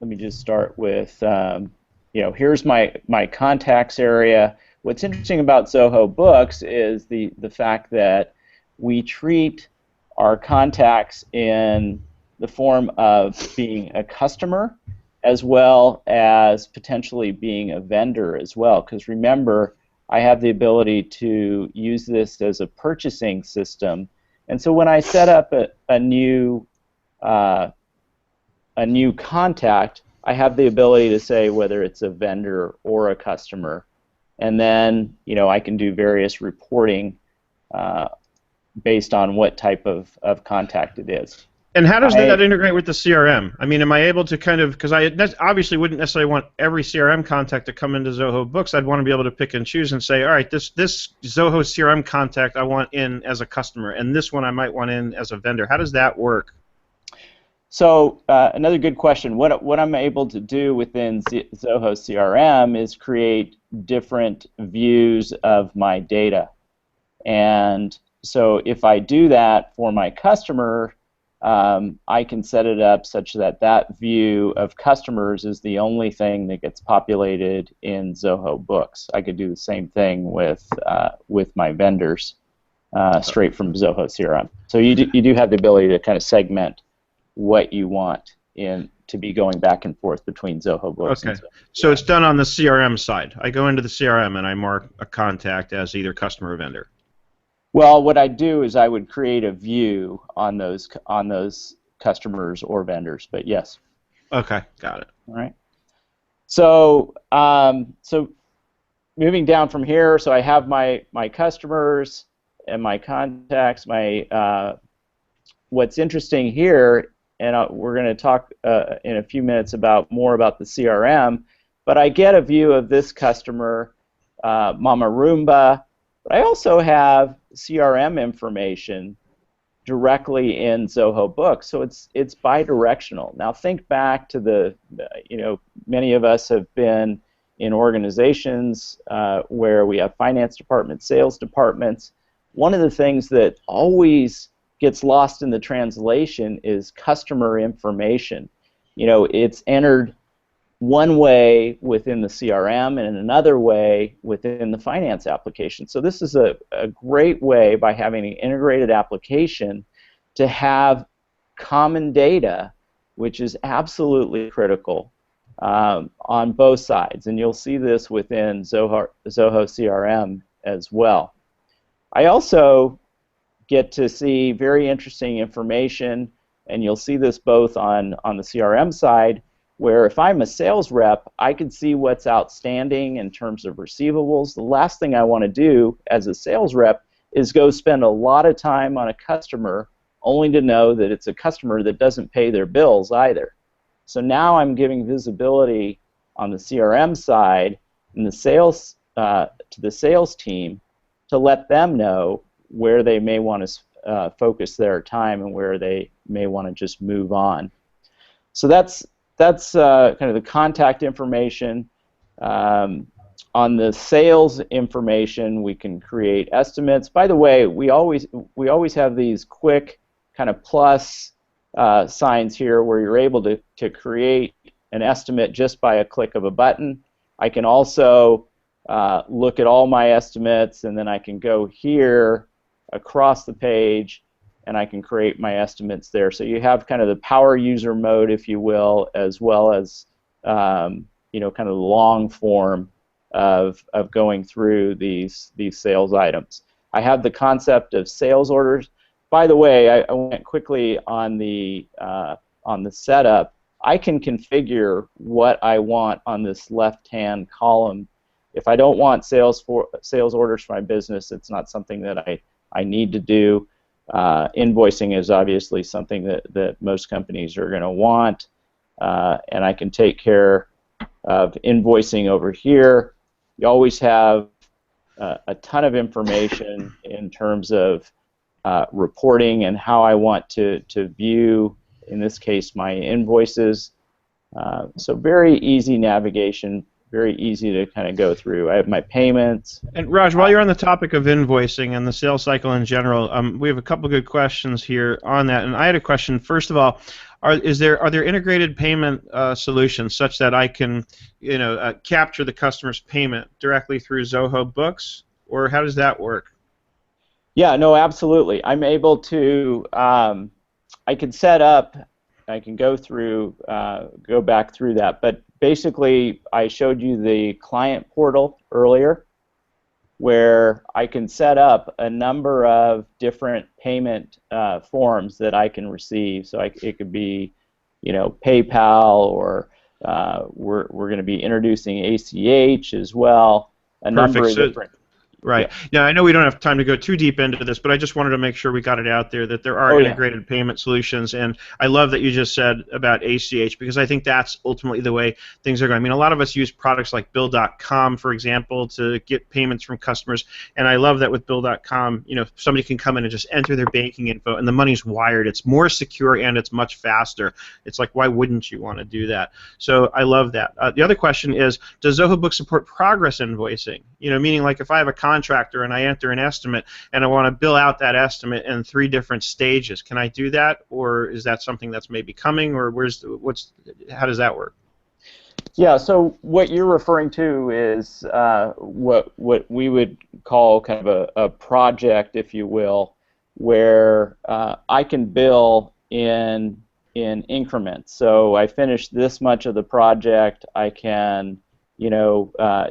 let me just start with, here's my contacts area. What's interesting about Zoho Books is the fact that we treat our contacts in the form of being a customer as well as potentially being a vendor as well. Because remember, I have the ability to use this as a purchasing system. And so when I set up a new contact, I have the ability to say whether it's a vendor or a customer. And then, I can do various reporting based on what type of contact it is. And how does that integrate with the CRM? I mean, am I able to kind of, because I obviously wouldn't necessarily want every CRM contact to come into Zoho Books. I'd want to be able to pick and choose and say, all right, this Zoho CRM contact I want in as a customer, and this one I might want in as a vendor. How does that work? So another good question. What I'm able to do within Zoho CRM is create different views of my data. And so if I do that for my customer, I can set it up such that that view of customers is the only thing that gets populated in Zoho Books. I could do the same thing with my vendors straight from Zoho CRM. So you do have the ability to kind of segment what you want to be going back and forth between Zoho Books. Okay. So it's done on the CRM side. I go into the CRM and I mark a contact as either customer or vendor. Well, what I'd do is I would create a view on those customers or vendors. But yes. Okay, got it. All right. So so moving down from here, so I have my customers and my contacts. What's interesting here, and we're going to talk in a few minutes more about the CRM, but I get a view of this customer, Mama Roomba, but I also have CRM information directly in Zoho Books, so it's bidirectional. Now think back to many of us have been in organizations where we have finance departments, sales departments. One of the things that always gets lost in the translation is customer information. It's entered one way within the CRM and another way within the finance application. So this is a great way, by having an integrated application, to have common data, which is absolutely critical on both sides. And you'll see this within Zoho CRM as well. I also get to see very interesting information, and you'll see this both on the CRM side, where if I'm a sales rep, I can see what's outstanding in terms of receivables. The last thing I want to do as a sales rep is go spend a lot of time on a customer only to know that it's a customer that doesn't pay their bills either. So now I'm giving visibility on the CRM side and the sales to the sales team to let them know where they may want to focus their time and where they may want to just move on. So that's kind of the contact information. On the sales information, we can create estimates. By the way, we always have these quick kind of plus signs here where you're able to create an estimate just by a click of a button. I can also look at all my estimates, and then I can go here across the page and I can create my estimates there. So you have kind of the power user mode, if you will, as well as kind of the long form of going through these sales items. I have the concept of sales orders. By the way, I went quickly on the setup. I can configure what I want on this left-hand column. If I don't want sales orders for my business, it's not something that I need to do. Invoicing is obviously something that most companies are going to want. and I can take care of invoicing over here. You always have a ton of information in terms of reporting and how I want to view, in this case, my invoices. So very easy navigation, very easy to kind of go through. I have my payments. And Raj, while you're on the topic of invoicing and the sales cycle in general, we have a couple good questions here on that. And I had a question. First of all, are there integrated payment solutions such that I can, capture the customer's payment directly through Zoho Books, or how does that work? Yeah, no, absolutely. I'm able to. I can set up. I can go back through that. But basically, I showed you the client portal earlier, where I can set up a number of different payment forms that I can receive. So it could be, PayPal, or we're going to be introducing ACH as well. A number of different. Right. Yeah, I know we don't have time to go too deep into this, but I just wanted to make sure we got it out there that there are integrated payment solutions, and I love that you just said about ACH, because I think that's ultimately the way things are going. I mean, a lot of us use products like Bill.com, for example, to get payments from customers, and I love that with Bill.com, somebody can come in and just enter their banking info, and the money's wired. It's more secure, and it's much faster. It's like, why wouldn't you want to do that? So I love that. The other question is, does Zoho Books support progress invoicing? Meaning like if I have a contractor and I enter an estimate and I want to bill out that estimate in 3 different stages, can I do that, or is that something that's maybe coming, or how does that work? Yeah, so what you're referring to is what we would call kind of a project, if you will, where I can bill in increments. So I finish this much of the project, I can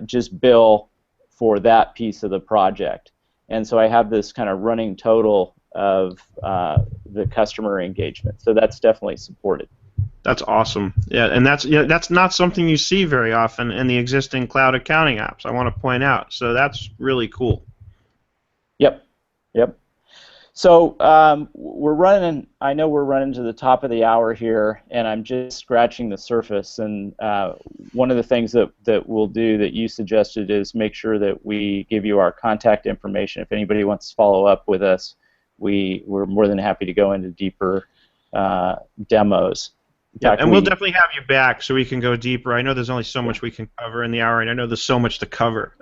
just bill for that piece of the project. And so I have this kind of running total of the customer engagement. So that's definitely supported. That's awesome. Yeah, and that's not something you see very often in the existing cloud accounting apps, I want to point out. So that's really cool. Yep. So we're running. I know we're running to the top of the hour here, and I'm just scratching the surface. And one of the things that we'll do that you suggested is make sure that we give you our contact information. If anybody wants to follow up with us, we're more than happy to go into deeper demos. Yeah, and we'll definitely have you back so we can go deeper. I know there's only so much we can cover in the hour, and I know there's so much to cover.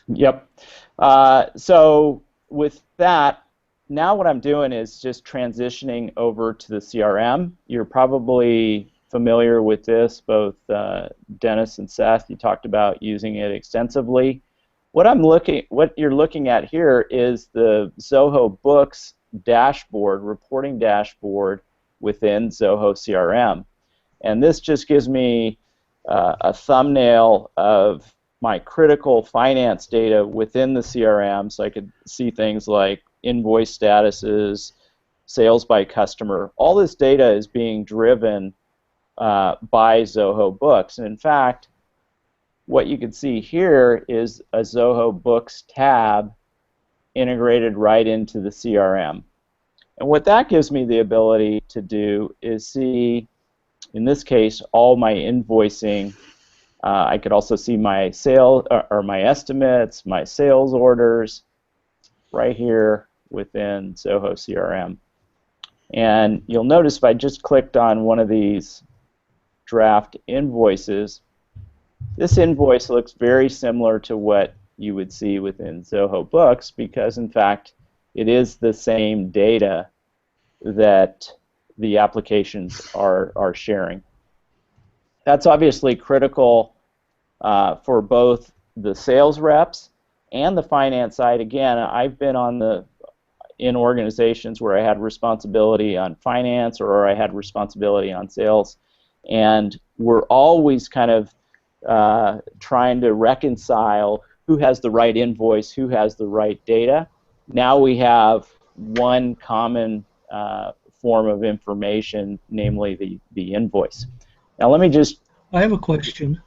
Yep. So with that, now what I'm doing is just transitioning over to the CRM. You're probably familiar with this, both Dennis and Seth. You talked about using it extensively. What you're looking at here is the Zoho Books dashboard, reporting dashboard within Zoho CRM. And this just gives me a thumbnail of my critical finance data within the CRM, so I could see things like invoice statuses, sales by customer. All this data is being driven by Zoho Books. And in fact, what you can see here is a Zoho Books tab integrated right into the CRM. And what that gives me the ability to do is see, in this case, all my invoicing. I could also see my my estimates, my sales orders, right here within Zoho CRM. And you'll notice if I just clicked on one of these draft invoices, this invoice looks very similar to what you would see within Zoho Books, because in fact it is the same data that the applications are sharing. That's obviously critical for both the sales reps and the finance side. Again, I've been in organizations where I had responsibility on finance or I had responsibility on sales, and we're always kind of trying to reconcile who has the right invoice, who has the right data. Now we have one common form of information, namely the invoice. Now let me just... I have a question.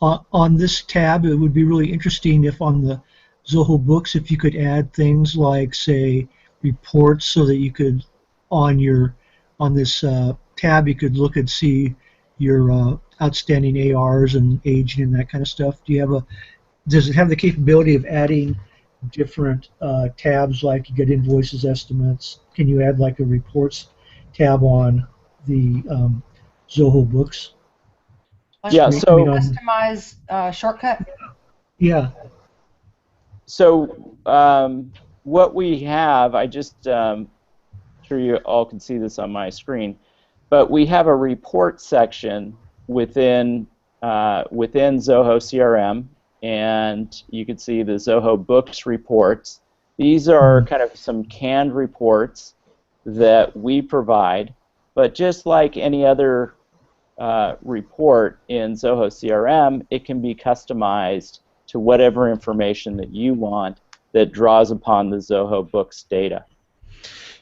On this tab, it would be really interesting if on the Zoho Books, if you could add things like, say, reports, so that you could on this tab you could look and see your outstanding ARs and aging and that kind of stuff? Does it have the capability of adding different tabs, like you get invoices, estimates? Can you add like a reports tab on the Zoho Books? Yeah, so customize shortcut. Yeah. So what we have, I just sure you all can see this on my screen, but we have a report section within Zoho CRM, and you can see the Zoho Books reports. These are kind of some canned reports that we provide, but just like any other report in Zoho CRM, it can be customized to whatever information that you want that draws upon the Zoho Books data.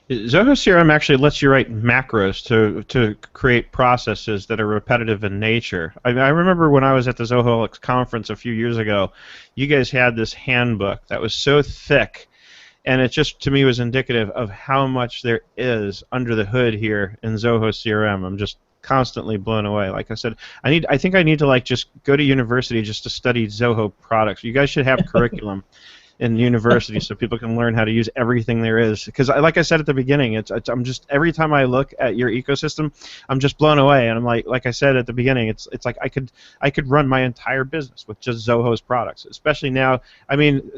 Zoho CRM actually lets you write macros to create processes that are repetitive in nature. I remember when I was at the Zoho conference a few years ago, you guys had this handbook that was so thick, and it just, to me, was indicative of how much there is under the hood here in Zoho CRM. I'm just constantly blown away. Like I said, I think I need to like just go to university just to study Zoho products. You guys should have curriculum in university so people can learn how to use everything there is. Because, like I said at the beginning, I'm just, every time I look at your ecosystem, I'm just blown away. And I'm like I said at the beginning, it's like I could run my entire business with just Zoho's products. Especially now, I mean,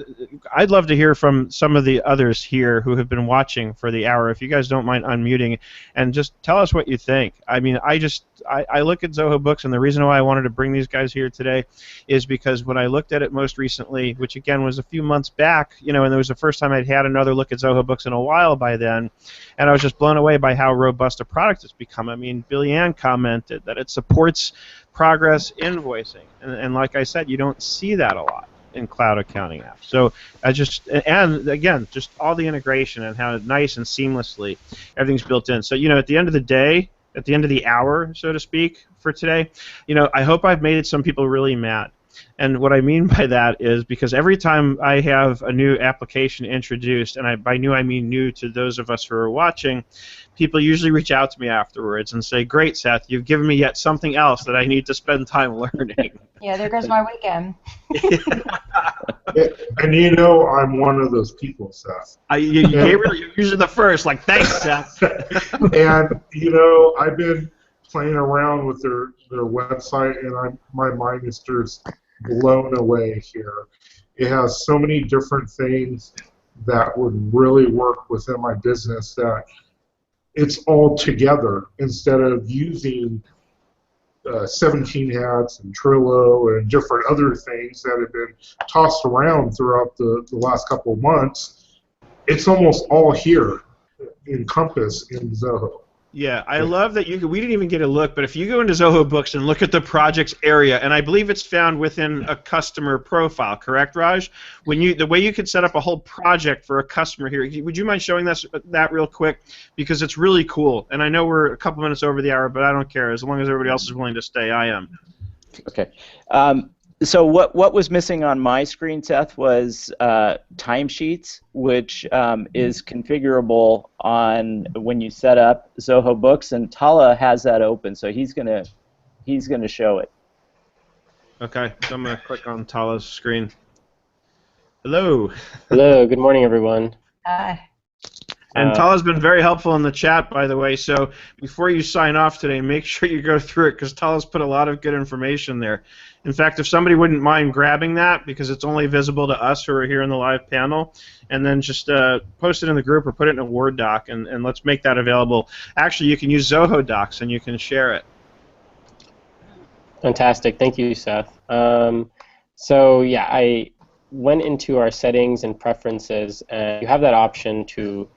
I'd love to hear from some of the others here who have been watching for the hour. If you guys don't mind unmuting and just tell us what you think. I mean, I look at Zoho Books, and the reason why I wanted to bring these guys here today is because when I looked at it most recently, which again was a few months back, and it was the first time I'd had another look at Zoho Books in a while by then, and I was just blown away by how robust a product it's become. I mean, Billy Ann commented that it supports progress invoicing, and like I said, you don't see that a lot in cloud accounting apps. So and again, just all the integration and how nice and seamlessly everything's built in. So, at the end of the day, at the end of the hour, so to speak, for today, I hope I've made some people really mad. And what I mean by that is because every time I have a new application introduced, and by new I mean new to those of us who are watching, people usually reach out to me afterwards and say, "Great, Seth, you've given me yet something else that I need to spend time learning." Yeah, there goes my weekend. And I'm one of those people, Seth. Gabriel, you're usually the first. Like, thanks, Seth. And I've been playing around with their website, and my mind is just blown away here. It has so many different things that would really work within my business that it's all together instead of using 17 hats and Trello and different other things that have been tossed around throughout the last couple of months. It's almost all here, encompassed in Zoho. Yeah, I love that we didn't even get a look, but if you go into Zoho Books and look at the projects area, and I believe it's found within a customer profile, correct, Raj? The way you could set up a whole project for a customer here, would you mind showing that real quick? Because it's really cool, and I know we're a couple minutes over the hour, but I don't care. As long as everybody else is willing to stay, I am. Okay. So what was missing on my screen, Seth, was timesheets, which is configurable on when you set up Zoho Books, and Tala has that open, so he's gonna show it. Okay, so I'm gonna click on Tala's screen. Hello. Hello. Good morning, everyone. Hi. And Tala's been very helpful in the chat, by the way, so before you sign off today, make sure you go through it, because Tala's put a lot of good information there. In fact, if somebody wouldn't mind grabbing that, because it's only visible to us who are here in the live panel, and then just post it in the group or put it in a Word doc, and let's make that available. Actually, you can use Zoho Docs, and you can share it. Fantastic. Thank you, Seth. So, yeah, I went into our settings and preferences, and you have that option to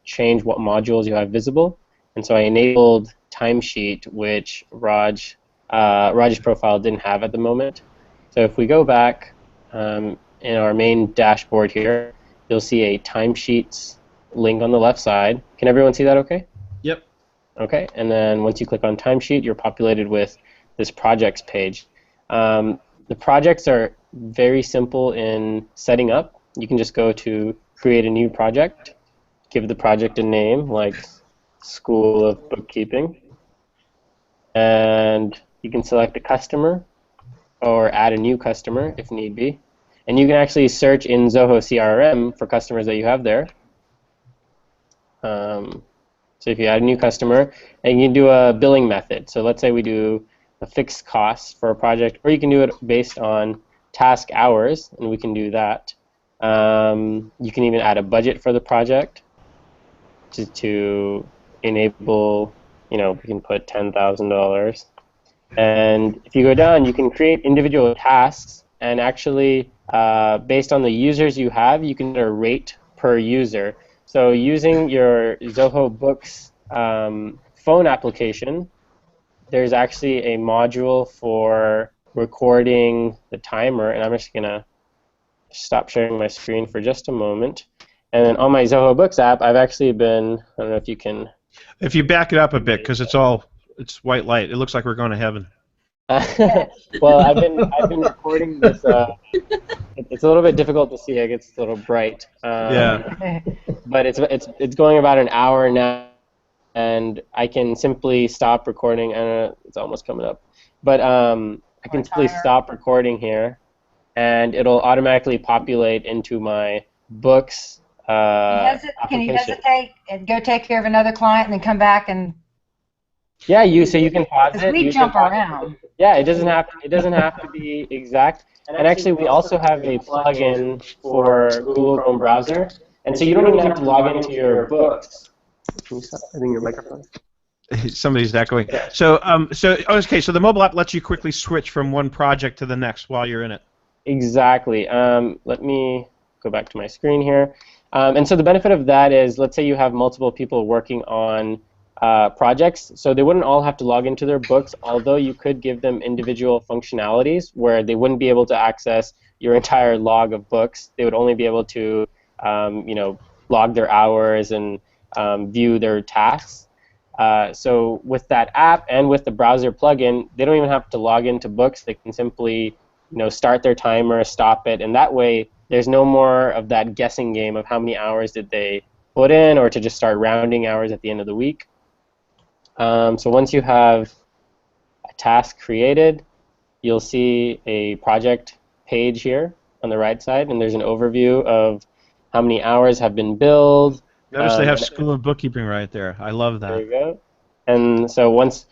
change what modules you have visible. And so I enabled timesheet, which Raj's profile didn't have at the moment. So if we go back in our main dashboard here, you'll see a timesheets link on the left side. Can everyone see that okay? Yep. Okay, and then once you click on timesheet, you're populated with this projects page. The projects are very simple in setting up. You can just go to create a new project, give the project a name like School of Bookkeeping. And you can select a customer or add a new customer if need be. And you can actually search in Zoho CRM for customers that you have there. So if you add a new customer, and you can do a billing method. So let's say we do a fixed cost for a project, or you can do it based on task hours, and we can do that. You can even add a budget for the project to enable, we can put $10,000. And if you go down, you can create individual tasks, and actually, based on the users you have, you can get a rate per user. So using your Zoho Books phone application, there's actually a module for recording the timer, and I'm just going to stop sharing my screen for just a moment. And then on my Zoho Books app, I've actually been, I don't know if you can... If you back it up a bit, because it's white light. It looks like we're going to heaven. Well, I've been recording this. It's a little bit difficult to see. It gets a little bright. Yeah. But it's going about an hour now, and I can simply stop recording. And it's almost coming up. But I can simply stop recording here, and it'll automatically populate into my books. Can you hesitate and go take care of another client and then come back and? Yeah, so you can pause it. Because we jump around. Yeah, it doesn't have to be exact. And actually, we also have a plugin for Google Chrome browser, and so you don't even have to log into your books. Can you stop hitting your microphone? Somebody's echoing. So the mobile app lets you quickly switch from one project to the next while you're in it. Exactly. Let me go back to my screen here. And so the benefit of that is, let's say you have multiple people working on projects, so they wouldn't all have to log into their books, although you could give them individual functionalities where they wouldn't be able to access your entire log of books. They would only be able to log their hours and view their tasks. So with that app and with the browser plugin, they don't even have to log into books. They can simply start their timer, stop it, and that way there's no more of that guessing game of how many hours did they put in, or to just start rounding hours at the end of the week. So once you have a task created, you'll see a project page here on the right side, and there's an overview of how many hours have been billed. Notice they have School of Bookkeeping right there. I love that. There you go. And so once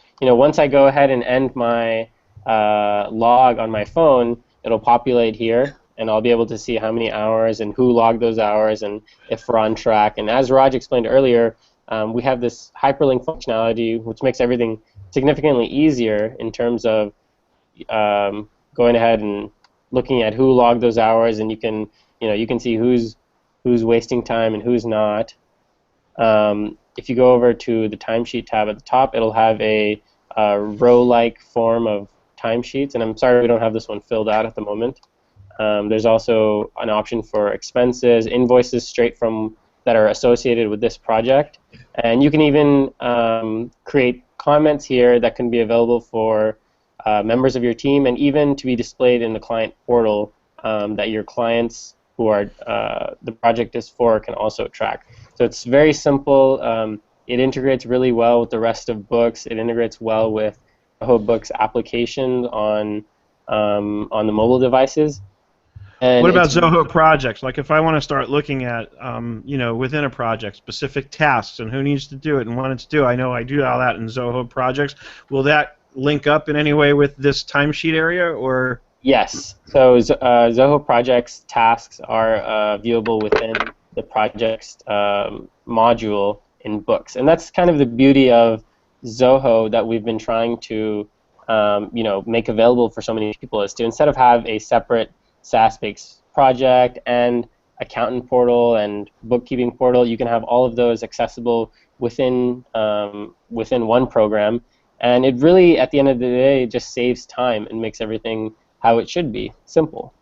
I go ahead and end my log on my phone, it'll populate here, and I'll be able to see how many hours and who logged those hours and if we're on track. And as Raj explained earlier, we have this hyperlink functionality, which makes everything significantly easier in terms of going ahead and looking at who logged those hours, and you can see who's wasting time and who's not. If you go over to the timesheet tab at the top, it'll have a row-like form of timesheets, and I'm sorry we don't have this one filled out at the moment. There's also an option for expenses, invoices straight from that are associated with this project, and you can even create comments here that can be available for members of your team, and even to be displayed in the client portal that your clients who are the project is for can also track. So it's very simple. It integrates really well with the rest of Books. It integrates well with Zoho Books application on the mobile devices. And what about Zoho Projects? Like if I want to start looking at, within a project, specific tasks and who needs to do it and when it's due, I know I do all that in Zoho Projects. Will that link up in any way with this timesheet area, or? Yes. So Zoho Projects tasks are viewable within the Projects module in Books, and that's kind of the beauty of Zoho that we've been trying to, make available for so many people, is to, instead of have a separate SaaS-based project and accountant portal and bookkeeping portal, you can have all of those accessible within one program, and it really, at the end of the day, just saves time and makes everything how it should be, simple.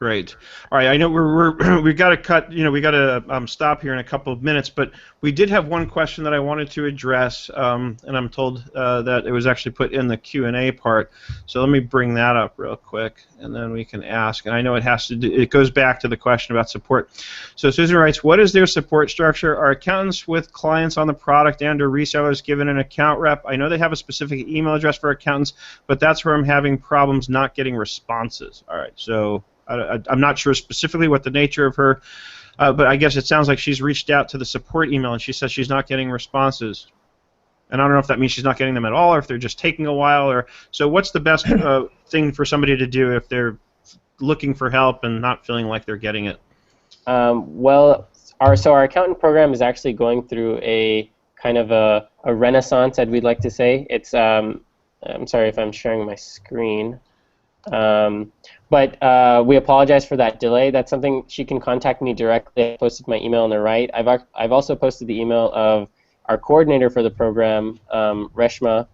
Great. All right. I know we've got to cut. We got to stop here in a couple of minutes, but we did have one question that I wanted to address, and I'm told that it was actually put in the Q&A part. So let me bring that up real quick, and then we can ask. And I know it has to do. It goes back to the question about support. So Susan writes, "What is their support structure? Are accountants with clients on the product and/or resellers given an account rep? I know they have a specific email address for accountants, but that's where I'm having problems not getting responses." All right. So I'm not sure specifically what the nature of her, but I guess it sounds like she's reached out to the support email and she says she's not getting responses. And I don't know if that means she's not getting them at all or if they're just taking a while. Or so what's the best thing for somebody to do if they're looking for help and not feeling like they're getting it? Well, our accountant program is actually going through a kind of a renaissance, as we'd like to say. It's I'm sorry if I'm sharing my screen. But we apologize for that delay. That's something she can contact me directly. I posted my email on the right. I've also posted the email of our coordinator for the program, Reshma,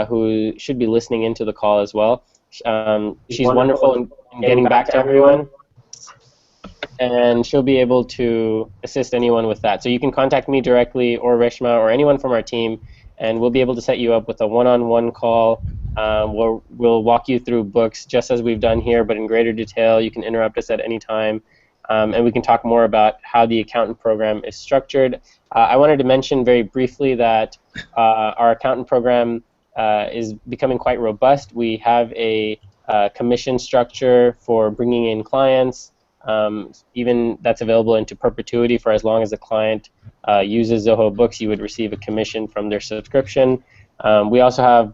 who should be listening into the call as well. She's wonderful in getting back to everyone, and she'll be able to assist anyone with that. So you can contact me directly or Reshma or anyone from our team, and we'll be able to set you up with a one-on-one call. We'll walk you through books just as we've done here, but in greater detail. You can interrupt us at any time, and we can talk more about how the accountant program is structured. I wanted to mention very briefly that our accountant program is becoming quite robust. We have a commission structure for bringing in clients, even that's available into perpetuity for as long as the client uses Zoho Books. You would receive a commission from their subscription. We also have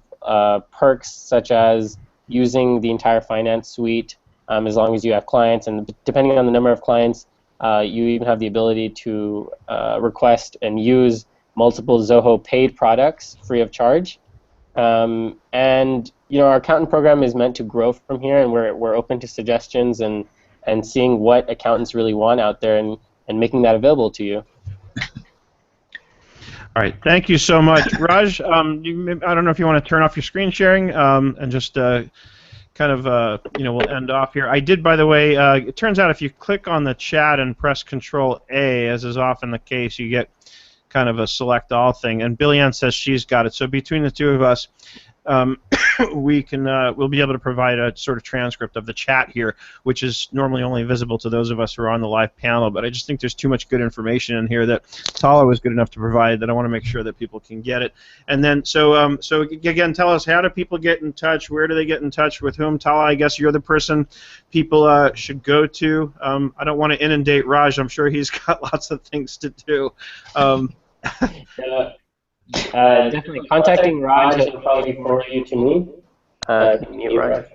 perks such as using the entire finance suite as long as you have clients, and depending on the number of clients, you even have the ability to request and use multiple Zoho paid products free of charge. And our accountant program is meant to grow from here, and we're open to suggestions and seeing what accountants really want out there and making that available to you. All right, thank you so much, Raj. I don't know if you want to turn off your screen sharing and just we'll end off here. I did, by the way. It turns out if you click on the chat and press Control-A, as is often the case, you get kind of a select all thing. And Billy Ann says she's got it. So between the two of us, we'll be able to provide a sort of transcript of the chat here, which is normally only visible to those of us who are on the live panel. But I just think there's too much good information in here that Tala was good enough to provide that I want to make sure that people can get it. And then, so again, tell us, how do people get in touch? Where do they get in touch with whom? Tala, I guess you're the person people should go to. I don't want to inundate Raj. I'm sure he's got lots of things to do. Definitely contacting Raj will probably forward you to me. Raj.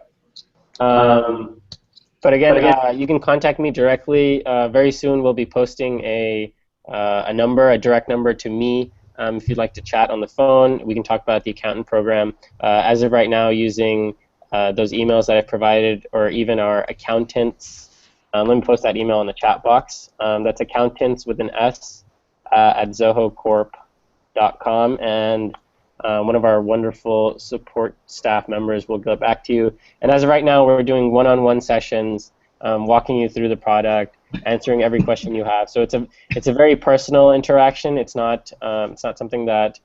But again, you can contact me directly. Very soon we'll be posting a direct number to me. If you'd like to chat on the phone, we can talk about the accountant program. As of right now, using those emails that I've provided, or even our accountants. Let me post that email in the chat box. That's accountants with an S at zohocorp.com, and one of our wonderful support staff members will get back to you. And as of right now, we're doing one-on-one sessions, walking you through the product, answering every question you have. So it's a very personal interaction. It's not something that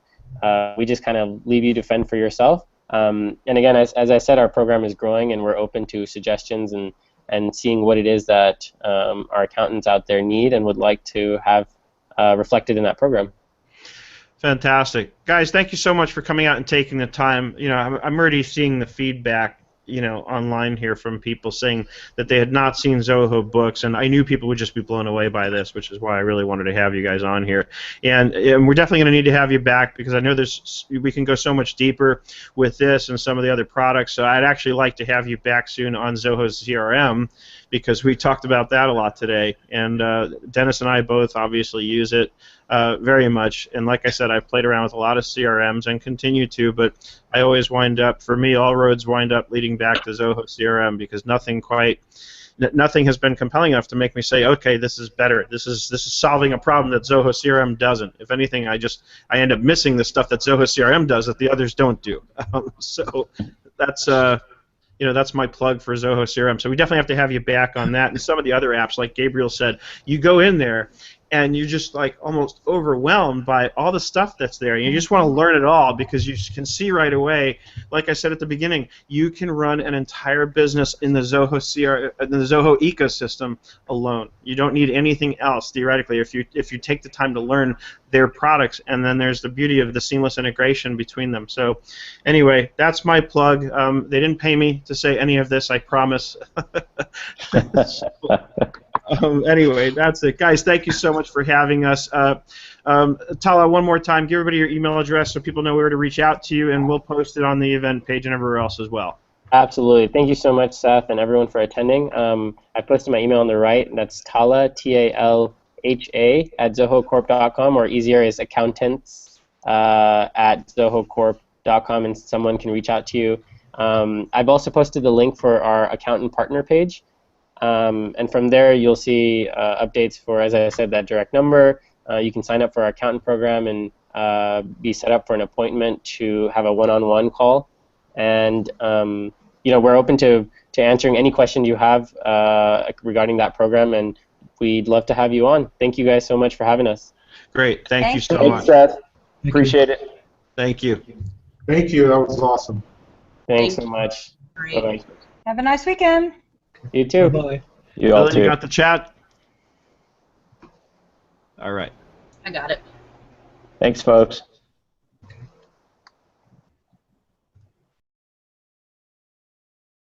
we just kind of leave you to fend for yourself. And again, as I said, our program is growing, and we're open to suggestions and seeing what it is that our accountants out there need and would like to have reflected in that program. Fantastic. Guys, thank you so much for coming out and taking the time. I'm already seeing the feedback, online here from people saying that they had not seen Zoho Books, and I knew people would just be blown away by this, which is why I really wanted to have you guys on here. And we're definitely going to need to have you back, because I know we can go so much deeper with this and some of the other products. So I'd actually like to have you back soon on Zoho's CRM, because we talked about that a lot today. And Dennis and I both obviously use it very much. And like I said, I've played around with a lot of CRMs and continue to, but I always wind up, for me, all roads wind up leading back to Zoho CRM, because nothing has been compelling enough to make me say, okay, this is better. This is solving a problem that Zoho CRM doesn't. If anything, I end up missing the stuff that Zoho CRM does that the others don't do. So that's that's my plug for Zoho CRM. So we definitely have to have you back on that. And some of the other apps, like Gabriel said, you go in there and you're just like almost overwhelmed by all the stuff that's there. You just want to learn it all because you can see right away, like I said at the beginning, you can run an entire business in the Zoho ecosystem alone. You don't need anything else theoretically if you take the time to learn their products, and then there's the beauty of the seamless integration between them. So anyway, that's my plug. They didn't pay me to say any of this, I promise. Anyway, that's it. Guys, thank you so much for having us. Tala, one more time, give everybody your email address so people know where to reach out to you, and we'll post it on the event page and everywhere else as well. Absolutely. Thank you so much, Seth, and everyone for attending. I posted my email on the right, and that's Tala, Talha, at zohocorp.com, or easier is accountants at zohocorp.com, and someone can reach out to you. I've also posted the link for our accountant partner page. And from there, you'll see updates for, as I said, that direct number. You can sign up for our accountant program and be set up for an appointment to have a one-on-one call. And we're open to answering any question you have regarding that program, and we'd love to have you on. Thank you guys so much for having us. Great. Thank you so much. Thanks, Seth. Appreciate it. Thank you. Thank you. That was awesome. Thanks so much. Bye-bye. Have a nice weekend. You too. Bye. You all Billy, you too. got the chat? All right. I got it. Thanks, folks.